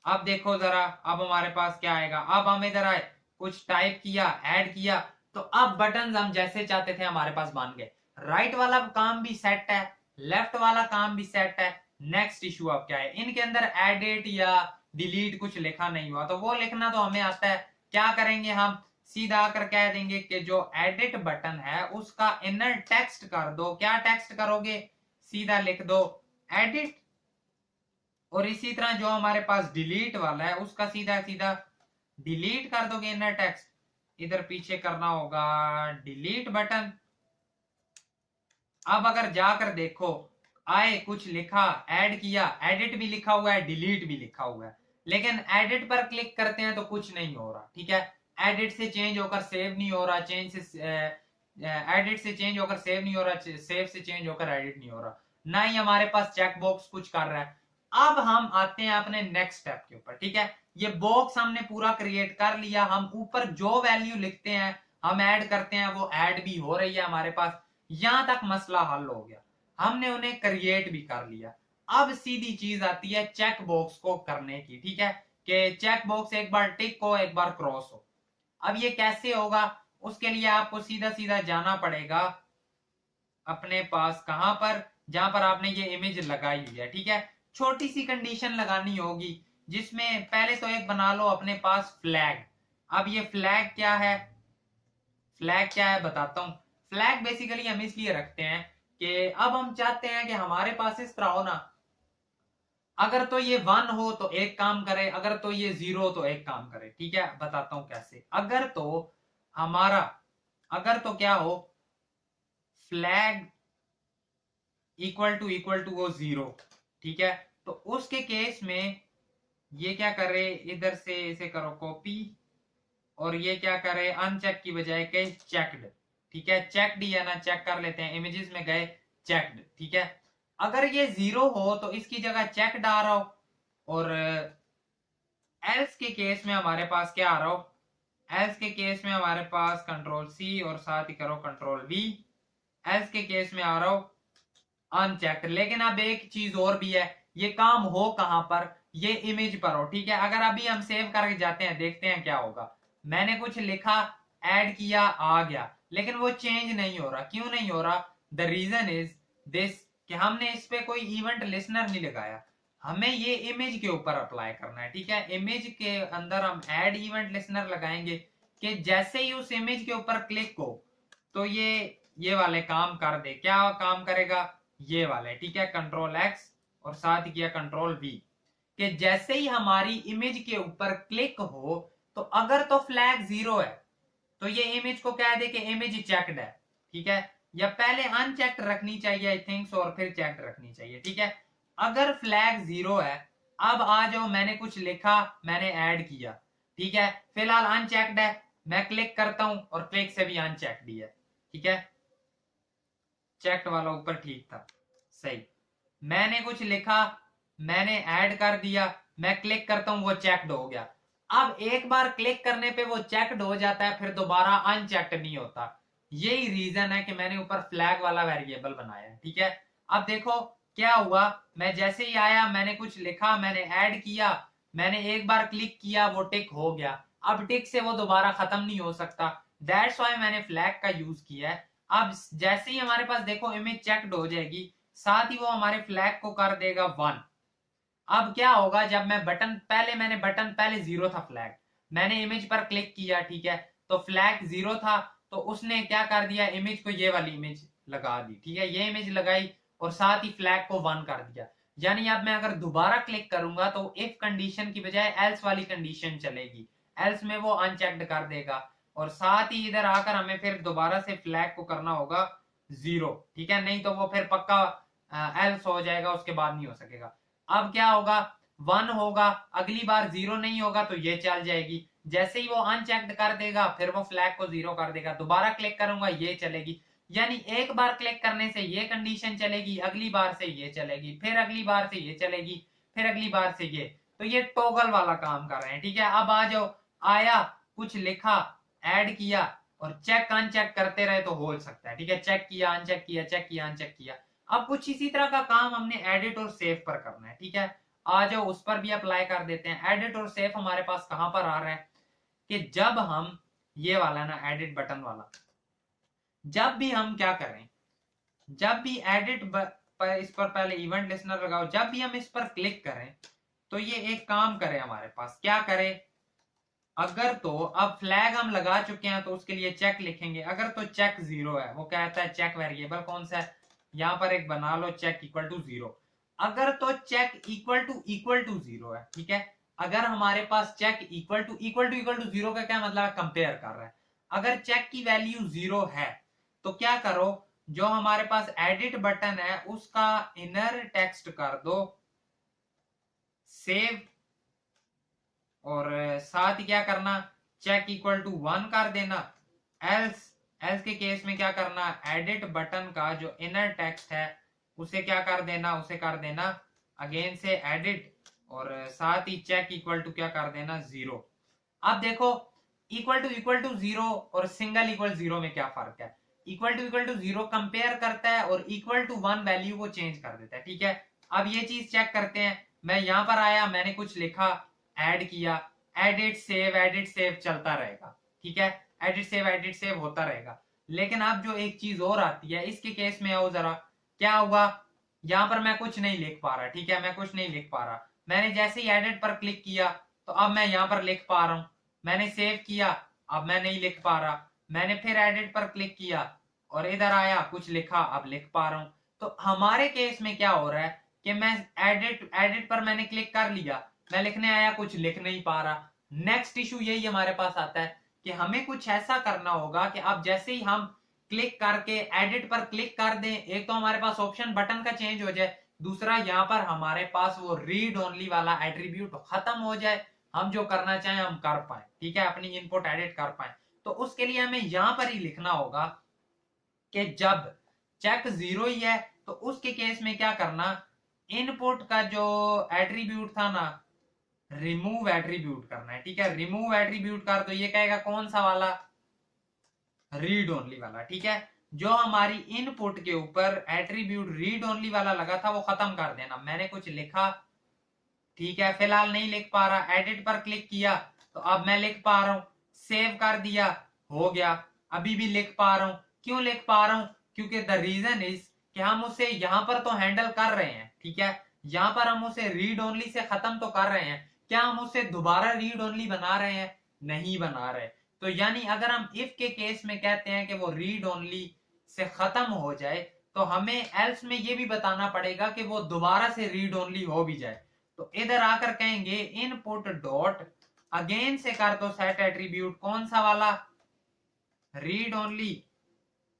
अब देखो जरा, अब हमारे पास क्या आएगा, अब हम इधर आए, कुछ टाइप किया, ऐड किया, तो अब बटन हम जैसे चाहते थे हमारे पास बन गए। राइट वाला काम भी सेट है, लेफ्ट वाला काम भी सेट है। नेक्स्ट इशू अब क्या है, इनके अंदर एडिट या डिलीट कुछ लिखा नहीं हुआ, तो वो लिखना तो हमें आता है। क्या करेंगे, हम सीधा आकर कह देंगे कि जो एडिट बटन है उसका इनर टेक्स्ट कर दो। क्या टेक्स्ट करोगे, सीधा लिख दो एडिट, और इसी तरह जो हमारे पास डिलीट वाला है उसका सीधा सीधा डिलीट कर दोगे इनर टेक्स्ट। इधर पीछे करना होगा डिलीट बटन। अब अगर जाकर देखो, आए, कुछ लिखा, ऐड किया, एडिट भी लिखा हुआ है, डिलीट भी लिखा हुआ है, लेकिन एडिट पर क्लिक करते हैं तो कुछ नहीं हो रहा, ठीक है, एडिट से चेंज होकर सेव नहीं हो रहा, एडिट से चेंज होकर सेव नहीं हो रहा, सेव से चेंज होकर एडिट नहीं हो रहा, ना ही हमारे पास चेक बॉक्स कुछ कर रहा है। अब हम आते हैं अपने नेक्स्ट स्टेप के ऊपर, ठीक है, ये बॉक्स हमने पूरा क्रिएट कर लिया, हम ऊपर जो वैल्यू लिखते हैं हम ऐड करते हैं, वो ऐड भी हो रही है हमारे पास, यहां तक मसला हल हो गया। हमने उन्हें क्रिएट भी कर लिया। अब सीधी चीज आती है चेक बॉक्स को करने की, ठीक है, कि चेक बॉक्स एक बार टिक हो एक बार क्रॉस हो। अब ये कैसे होगा, उसके लिए आपको सीधा सीधा जाना पड़ेगा अपने पास, कहां पर, जहां पर आपने ये इमेज लगाई हुई है, ठीक है। छोटी सी कंडीशन लगानी होगी, जिसमें पहले तो एक बना लो अपने पास फ्लैग। अब ये फ्लैग क्या है, फ्लैग क्या है बताता हूं। फ्लैग बेसिकली हम इसलिए रखते हैं कि अब हम चाहते हैं कि हमारे पास इस तरह हो ना, अगर तो ये 1 हो तो एक काम करे, अगर तो ये 0 हो तो एक काम करे, ठीक है। बताता हूं कैसे। अगर तो हमारा, अगर तो क्या हो, फ्लैग इक्वल टू वो 0, ठीक है। तो उसके केस में ये क्या करे, इधर से इसे करो कॉपी, और ये क्या करे, अनचेक की बजाय कहे चेक्ड, ठीक है। चेक्ड या ना चेक कर लेते हैं, इमेजेस में गए चेक्ड, ठीक है। अगर ये 0 हो तो इसकी जगह चेक्ड आ रहा हो, और एल्स के केस में हमारे पास क्या आ रहा हो, एल्स के केस में हमारे पास कंट्रोल सी और साथ ही करो कंट्रोल वी। एल्स के केस में आ रहा हो अनचेक्ड। लेकिन अब एक चीज और भी है, ये काम हो कहां पर, ये इमेज पर हो, ठीक है। अगर अभी हम सेव करके जाते हैं, देखते हैं क्या होगा। मैंने कुछ लिखा, ऐड किया, आ गया, लेकिन वो चेंज नहीं हो रहा। क्यों नहीं हो रहा, द रीजन इज दिस, कि हमने इस पे कोई इवेंट लिसनर नहीं लगाया। हमें ये इमेज के ऊपर अप्लाई करना है, ठीक है। इमेज के अंदर हम ऐड इवेंट लिसनर लगाएंगे कि जैसे ही उस इमेज के ऊपर क्लिक हो तो ये वाले काम कर दे। क्या काम करेगा, ये वाले, ठीक है। कंट्रोल एक्स और साथ ही किया कंट्रोल वी, कि जैसे ही हमारी इमेज के ऊपर क्लिक हो तो अगर तो फ्लैग 0 है तो ये इमेज को कह दे कि इमेज चेक्ड है, ठीक है। या पहले अनचेक्ड रखनी चाहिए आई थिंक्स, और फिर चेक्ड रखनी चाहिए, ठीक है। अगर फ्लैग 0 है, अब आ जाओ, मैंने कुछ लिखा, मैंने ऐड किया, ठीक है। फिलहाल अनचेक्ड है, मैं क्लिक करता हूं और क्लिक से भी अनचेक्ड ही है, ठीक है। चेक्ड वाला ऊपर ठीक था, सही। मैंने कुछ लिखा, मैंने ऐड कर दिया, मैं क्लिक करता हूं, वो चेक्ड हो गया। अब एक बार क्लिक करने पे वो चेक्ड हो जाता है, फिर दोबारा अनचेक्ड नहीं होता। यही रीजन है कि मैंने ऊपर फ्लैग वाला वेरिएबल बनाया है, ठीक है। अब देखो क्या हुआ, मैं जैसे ही आया, मैंने कुछ लिखा, मैंने ऐड किया, मैंने एक बार क्लिक किया, वो टिक हो गया। अब टिक से वो दोबारा खत्म नहीं हो सकता, दैट्स वाई मैंने फ्लैग का यूज किया है। अब जैसे ही हमारे पास देखो इमेज चेक्ड हो जाएगी, साथ ही वो हमारे फ्लैग को कर देगा 1। अब क्या होगा, जब मैं बटन, पहले मैंने बटन, पहले 0 था फ्लैग, मैंने इमेज पर क्लिक किया, ठीक है, तो फ्लैग 0 था, तो उसने क्या कर दिया, इमेज को ये वाली इमेज लगा दी, ठीक है। ये इमेज लगाई और साथ ही फ्लैग को 1 कर दिया। यानी अब मैं अगर दोबारा क्लिक करूंगा तो इफ कंडीशन की बजाय एल्स वाली कंडीशन चलेगी, एल्स में वो अनचेक्ड कर देगा, और साथ ही इधर आकर हमें फिर दोबारा से फ्लैग को करना होगा 0, ठीक है। नहीं तो वो फिर पक्का एल्स हो जाएगा, उसके बाद नहीं हो सकेगा। अब क्या होगा, 1 होगा, अगली बार 0 नहीं होगा तो ये चल जाएगी। जैसे ही वो अनचेक्ड कर देगा, फिर वो फ्लैग को 0 कर देगा, दोबारा क्लिक करूंगा, ये चलेगी। यानी एक बार क्लिक करने से ये कंडीशन चलेगी, अगली बार से ये चलेगी, फिर अगली बार से ये चलेगी, फिर अगली बार से ये। तो ये टॉगल वाला काम कर रहे हैं, ठीक है। अब आ जाओ, आया, कुछ लिखा, ऐड किया, और चेक अनचेक करते रहे तो हो सकता है, ठीक है। चेक किया, अनचेक किया, चेक किया, अनचेक किया। अब कुछ इसी तरह का काम हमने एडिट और सेव पर करना है, ठीक है। आ जाओ उस पर भी अप्लाई कर देते हैं। एडिट और सेव हमारे पास कहां पर आ रहा है, कि जब हम ये वाला ना एडिट बटन वाला, जब भी हम क्या करें, जब भी एडिट पर इस पर पहले इवेंट लिसनर लगाओ, जब भी हम इस पर क्लिक करें तो ये एक काम करे हमारे पास, क्या करे, अगर तो अब फ्लैग हम लगा चुके हैं तो उसके लिए चेक लिखेंगे। अगर तो चेक 0 है, वो कहता है चेक वेरिएबल कौन सा है, यहां पर एक बना लो चेक इक्वल टू 0। अगर तो चेक इक्वल टू 0 है, ठीक है। अगर हमारे पास चेक इक्वल टू 0 का क्या मतलब है, कंपेयर कर रहा है। अगर चेक की वैल्यू 0 है तो क्या करो, जो हमारे पास एडिट बटन है उसका इनर टेक्स्ट कर दो सेव, और साथ ही क्या करना, चेक इक्वल टू 1 कर देना। एल्स, एल्स के केस में क्या करना, एडिट बटन का जो इनर टेक्स्ट है उसे क्या कर देना, उसे कर देना अगेन से एडिट, और साथ ही चेक इक्वल टू क्या कर देना 0। अब देखो इक्वल टू 0 और सिंगल इक्वल 0 में क्या फर्क है। इक्वल टू 0 कंपेयर करता है और इक्वल टू 1 वैल्यू को चेंज कर देता है। ठीक है, अब ये चीज चेक करते हैं। मैं यहां पर आया, मैंने कुछ लिखा, ऐड किया, एडिट सेव चलता रहेगा। ठीक है, एडिट सेव होता रहेगा। लेकिन अब जो एक चीज और आती है, इसके केस में आओ जरा, क्या हुआ, यहां पर मैं कुछ नहीं लिख पा रहा। ठीक है, मैं कुछ नहीं लिख पा रहा। मैंने जैसे ही एडिट पर क्लिक किया तो अब मैं यहां पर लिख पा रहा हूं। मैंने सेव किया, अब मैं नहीं लिख पा रहा। मैंने फिर एडिट पर क्लिक किया और इधर आया, कुछ लिखा, अब लिख पा रहा हूं। तो हमारे केस में क्या हो रहा है कि मैं एडिट पर मैंने क्लिक कर लिया, मैं लिखने आया, कुछ लिख नहीं पा रहा। नेक्स्ट इशू यही हमारे पास आता है कि हमें कुछ ऐसा करना होगा कि अब जैसे ही हम क्लिक करके एडिट पर क्लिक कर दें, एक तो हमारे पास ऑप्शन बटन का चेंज हो जाए, दूसरा यहां पर हमारे पास वो रीड ओनली वाला एट्रीब्यूट खत्म हो जाए, हम जो करना चाहें हम कर पाए। ठीक है, अपनी इनपुट एडिट कर पाए। तो उसके लिए हमें यहां पर ही लिखना होगा कि जब चेक 0 ही है तो उसके केस में क्या करना, इनपुट का जो एट्रीब्यूट था ना, रिमूव एट्रीब्यूट करना है। ठीक है, रिमूव एट्रीब्यूट कर तो ये कहेगा कौन सा वाला, रीड ओनली वाला। ठीक है, जो हमारी इनपुट के ऊपर एट्रीब्यूट रीड ओनली वाला लगा था वो खत्म कर देना। मैंने कुछ लिखा, ठीक है, फिलहाल नहीं लिख पा रहा, एडिट पर क्लिक किया तो अब मैं लिख पा रहा हूं, सेव कर दिया, हो गया। अभी भी लिख पा रहा हूं, क्यों लिख पा रहा हूं, क्योंकि द रीजन इज कि हम उसे यहां पर तो हैंडल कर रहे हैं। ठीक है, यहां पर हम उसे रीड ओनली से खत्म तो कर रहे हैं, क्या हम उसे दोबारा रीड ओनली बना रहे हैं, नहीं बना रहे। तो यानी अगर हम इफ के केस में कहते हैं कि वो रीड ओनली से खत्म हो जाए तो हमें एल्स में ये भी बताना पड़ेगा कि वो दोबारा से रीड ओनली हो भी जाए। तो इधर आकर कहेंगे इनपुट डॉट अगेन से कर दो सेट एट्रीब्यूट कौन सा वाला, रीड ओनली।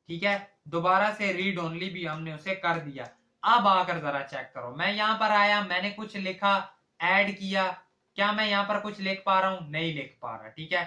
ठीक है, दोबारा से रीड ओनली भी हमने उसे कर दिया। अब आकर जरा चेक करो, मैं यहां पर आया, मैंने कुछ लिखा, ऐड किया, क्या मैं यहां पर कुछ लिख पा रहा हूं, नहीं लिख पा रहा। ठीक है,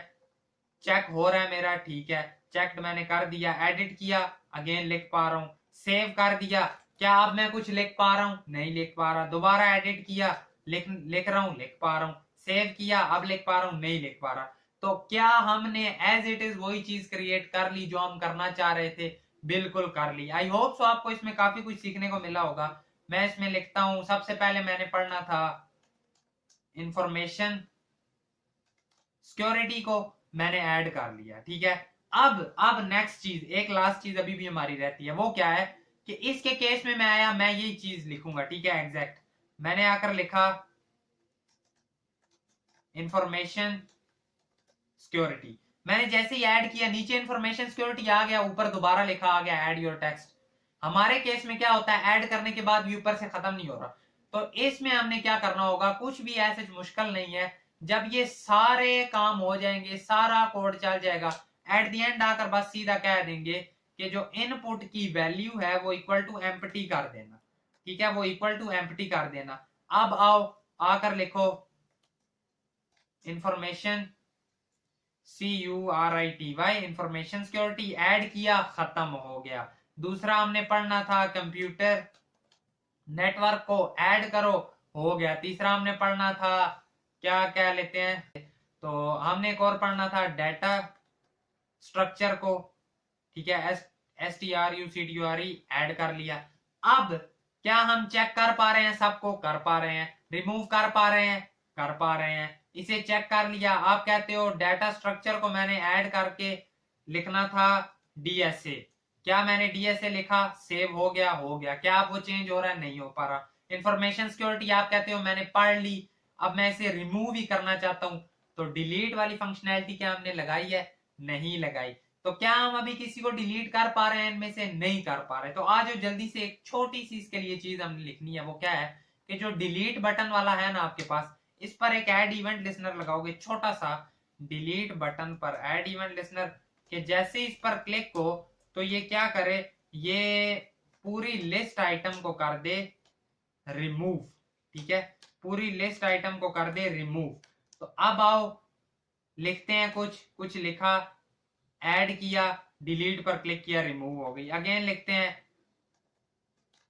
चेक हो रहा है मेरा, ठीक है, चेक मैंने कर दिया, एडिट किया, अगेन लिख पा रहा हूं, सेव कर दिया, क्या अब मैं कुछ लिख पा रहा हूं, नहीं लिख पा रहा। दोबारा एडिट किया, लिख रहा हूं, लिख पा रहा हूं, सेव किया, अब लिख पा रहा हूं, नहीं लिख पा रहा। तो क्या हमने एज इट इज वही चीज क्रिएट कर ली जो हम करना चाह रहे थे, बिल्कुल कर ली। आई होप सो आपको इसमें काफी कुछ सीखने को मिला होगा। मैं इसमें लिखता हूं, सबसे पहले मैंने पढ़ना था इंफॉर्मेशन सिक्योरिटी को, मैंने ऐड कर लिया। ठीक है, अब नेक्स्ट चीज, एक लास्ट चीज अभी भी हमारी रहती है, वो क्या है कि इसके केस में मैं आया, मैं यही चीज लिखूंगा। ठीक है, एग्जैक्ट मैंने आकर लिखा इंफॉर्मेशन सिक्योरिटी। मैंने जैसे ही ऐड किया, नीचे इंफॉर्मेशन सिक्योरिटी आ गया, ऊपर दोबारा लिखा आ गया ऐड योर टेक्स्ट। हमारे केस में क्या होता है, ऐड करने के बाद भी ऊपर से खत्म नहीं हो रहा। तो इसमें हमने क्या करना होगा, कुछ भी ऐसे मुश्किल नहीं है। जब ये सारे काम हो जाएंगे, सारा कोड चल जाएगा, एट द एंड आकर बस सीधा कह देंगे कि जो इनपुट की वैल्यू है वो इक्वल टू एम्प्टी कर देना। ठीक है, वो इक्वल टू एम्प्टी कर देना। अब आओ आकर लिखो information CURITY, information security, add किया, खत्म हो गया। दूसरा हमने पढ़ना था कंप्यूटर नेटवर्क को ऐड करो, हो गया। तीसरा हमने पढ़ना था, क्या क्या लेते हैं, तो हमने एक और पढ़ना था डेटा स्ट्रक्चर को। ठीक है, STRUCTURE ऐड कर लिया। अब क्या हम चेक कर पा रहे हैं, सबको कर पा रहे हैं, रिमूव कर पा रहे हैं, कर पा रहे हैं, इसे चेक कर लिया। आप कहते हो डेटा स्ट्रक्चर को मैंने ऐड करके लिखना था DSA, क्या मैंने DSA लिखा, सेव हो गया, हो गया। क्या अब वो चेंज हो रहा है, नहीं हो पा रहा। इंफॉर्मेशन सिक्योरिटी आप कहते हो मैंने पढ़ ली, अब मैं इसे रिमूव ही करना चाहता हूं, तो डिलीट वाली फंक्शनैलिटी क्या हमने लगाई है, नहीं लगाई। तो क्या हम अभी किसी को डिलीट कर पा रहे हैं, इनमें से नहीं कर पा रहे। तो आज जल्दी से एक छोटी सी इसके लिए चीज हमने लिखनी है, वो क्या है कि जो डिलीट बटन वाला है ना आपके पास, इस पर एक ऐड इवेंट लिसनर लगाओगे, छोटा सा डिलीट बटन पर ऐड इवेंट लिसनर, कि जैसे इस पर क्लिक हो तो ये क्या करे, ये पूरी लिस्ट आइटम को कर दे रिमूव। ठीक है, पूरी लिस्ट आइटम को कर दे रिमूव। तो अब आओ लिखते हैं, कुछ लिखा, ऐड किया, डिलीट पर क्लिक किया, रिमूव हो गई। अगेन लिखते हैं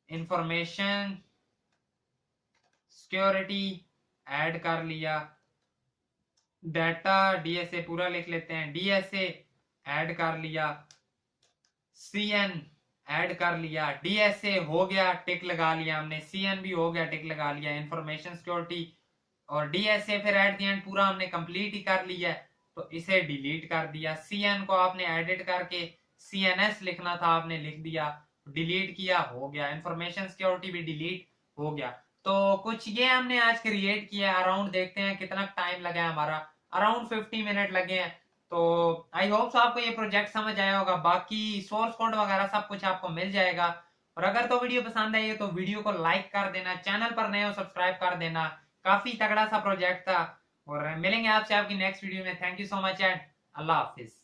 इंफॉर्मेशन सिक्योरिटी, ऐड कर लिया, डाटा DSA पूरा लिख लेते हैं, DSA ऐड कर लिया, CN ऐड कर लिया, DSA हो गया, टिक लगा लिया हमने, CN भी हो गया, टिक लगा लिया, इंफॉर्मेशन सिक्योरिटी और DSA फिर एट द एंड पूरा हमने कंप्लीट ही कर लिया, तो इसे डिलीट कर दिया। CN को आपने एडिट करके CNS लिखना था, आपने लिख दिया, डिलीट किया, हो गया। इंफॉर्मेशन सिक्योरिटी भी डिलीट हो गया। तो कुछ ये हमने आज क्रिएट किया। अराउंड देखते हैं कितना टाइम लगा है हमारा, अराउंड 50 मिनट लगे हैं। तो आई होप सो आपको ये प्रोजेक्ट समझ आया होगा। बाकी सोर्स कोड वगैरह सब कुछ आपको मिल जाएगा। और अगर तो वीडियो पसंद आई है तो वीडियो को लाइक कर देना, चैनल पर नए हो सब्सक्राइब कर देना। काफी तगड़ा सा प्रोजेक्ट था और मिलेंगे आपसे आपकी नेक्स्ट वीडियो में। Thank you so much and Allah Hafiz.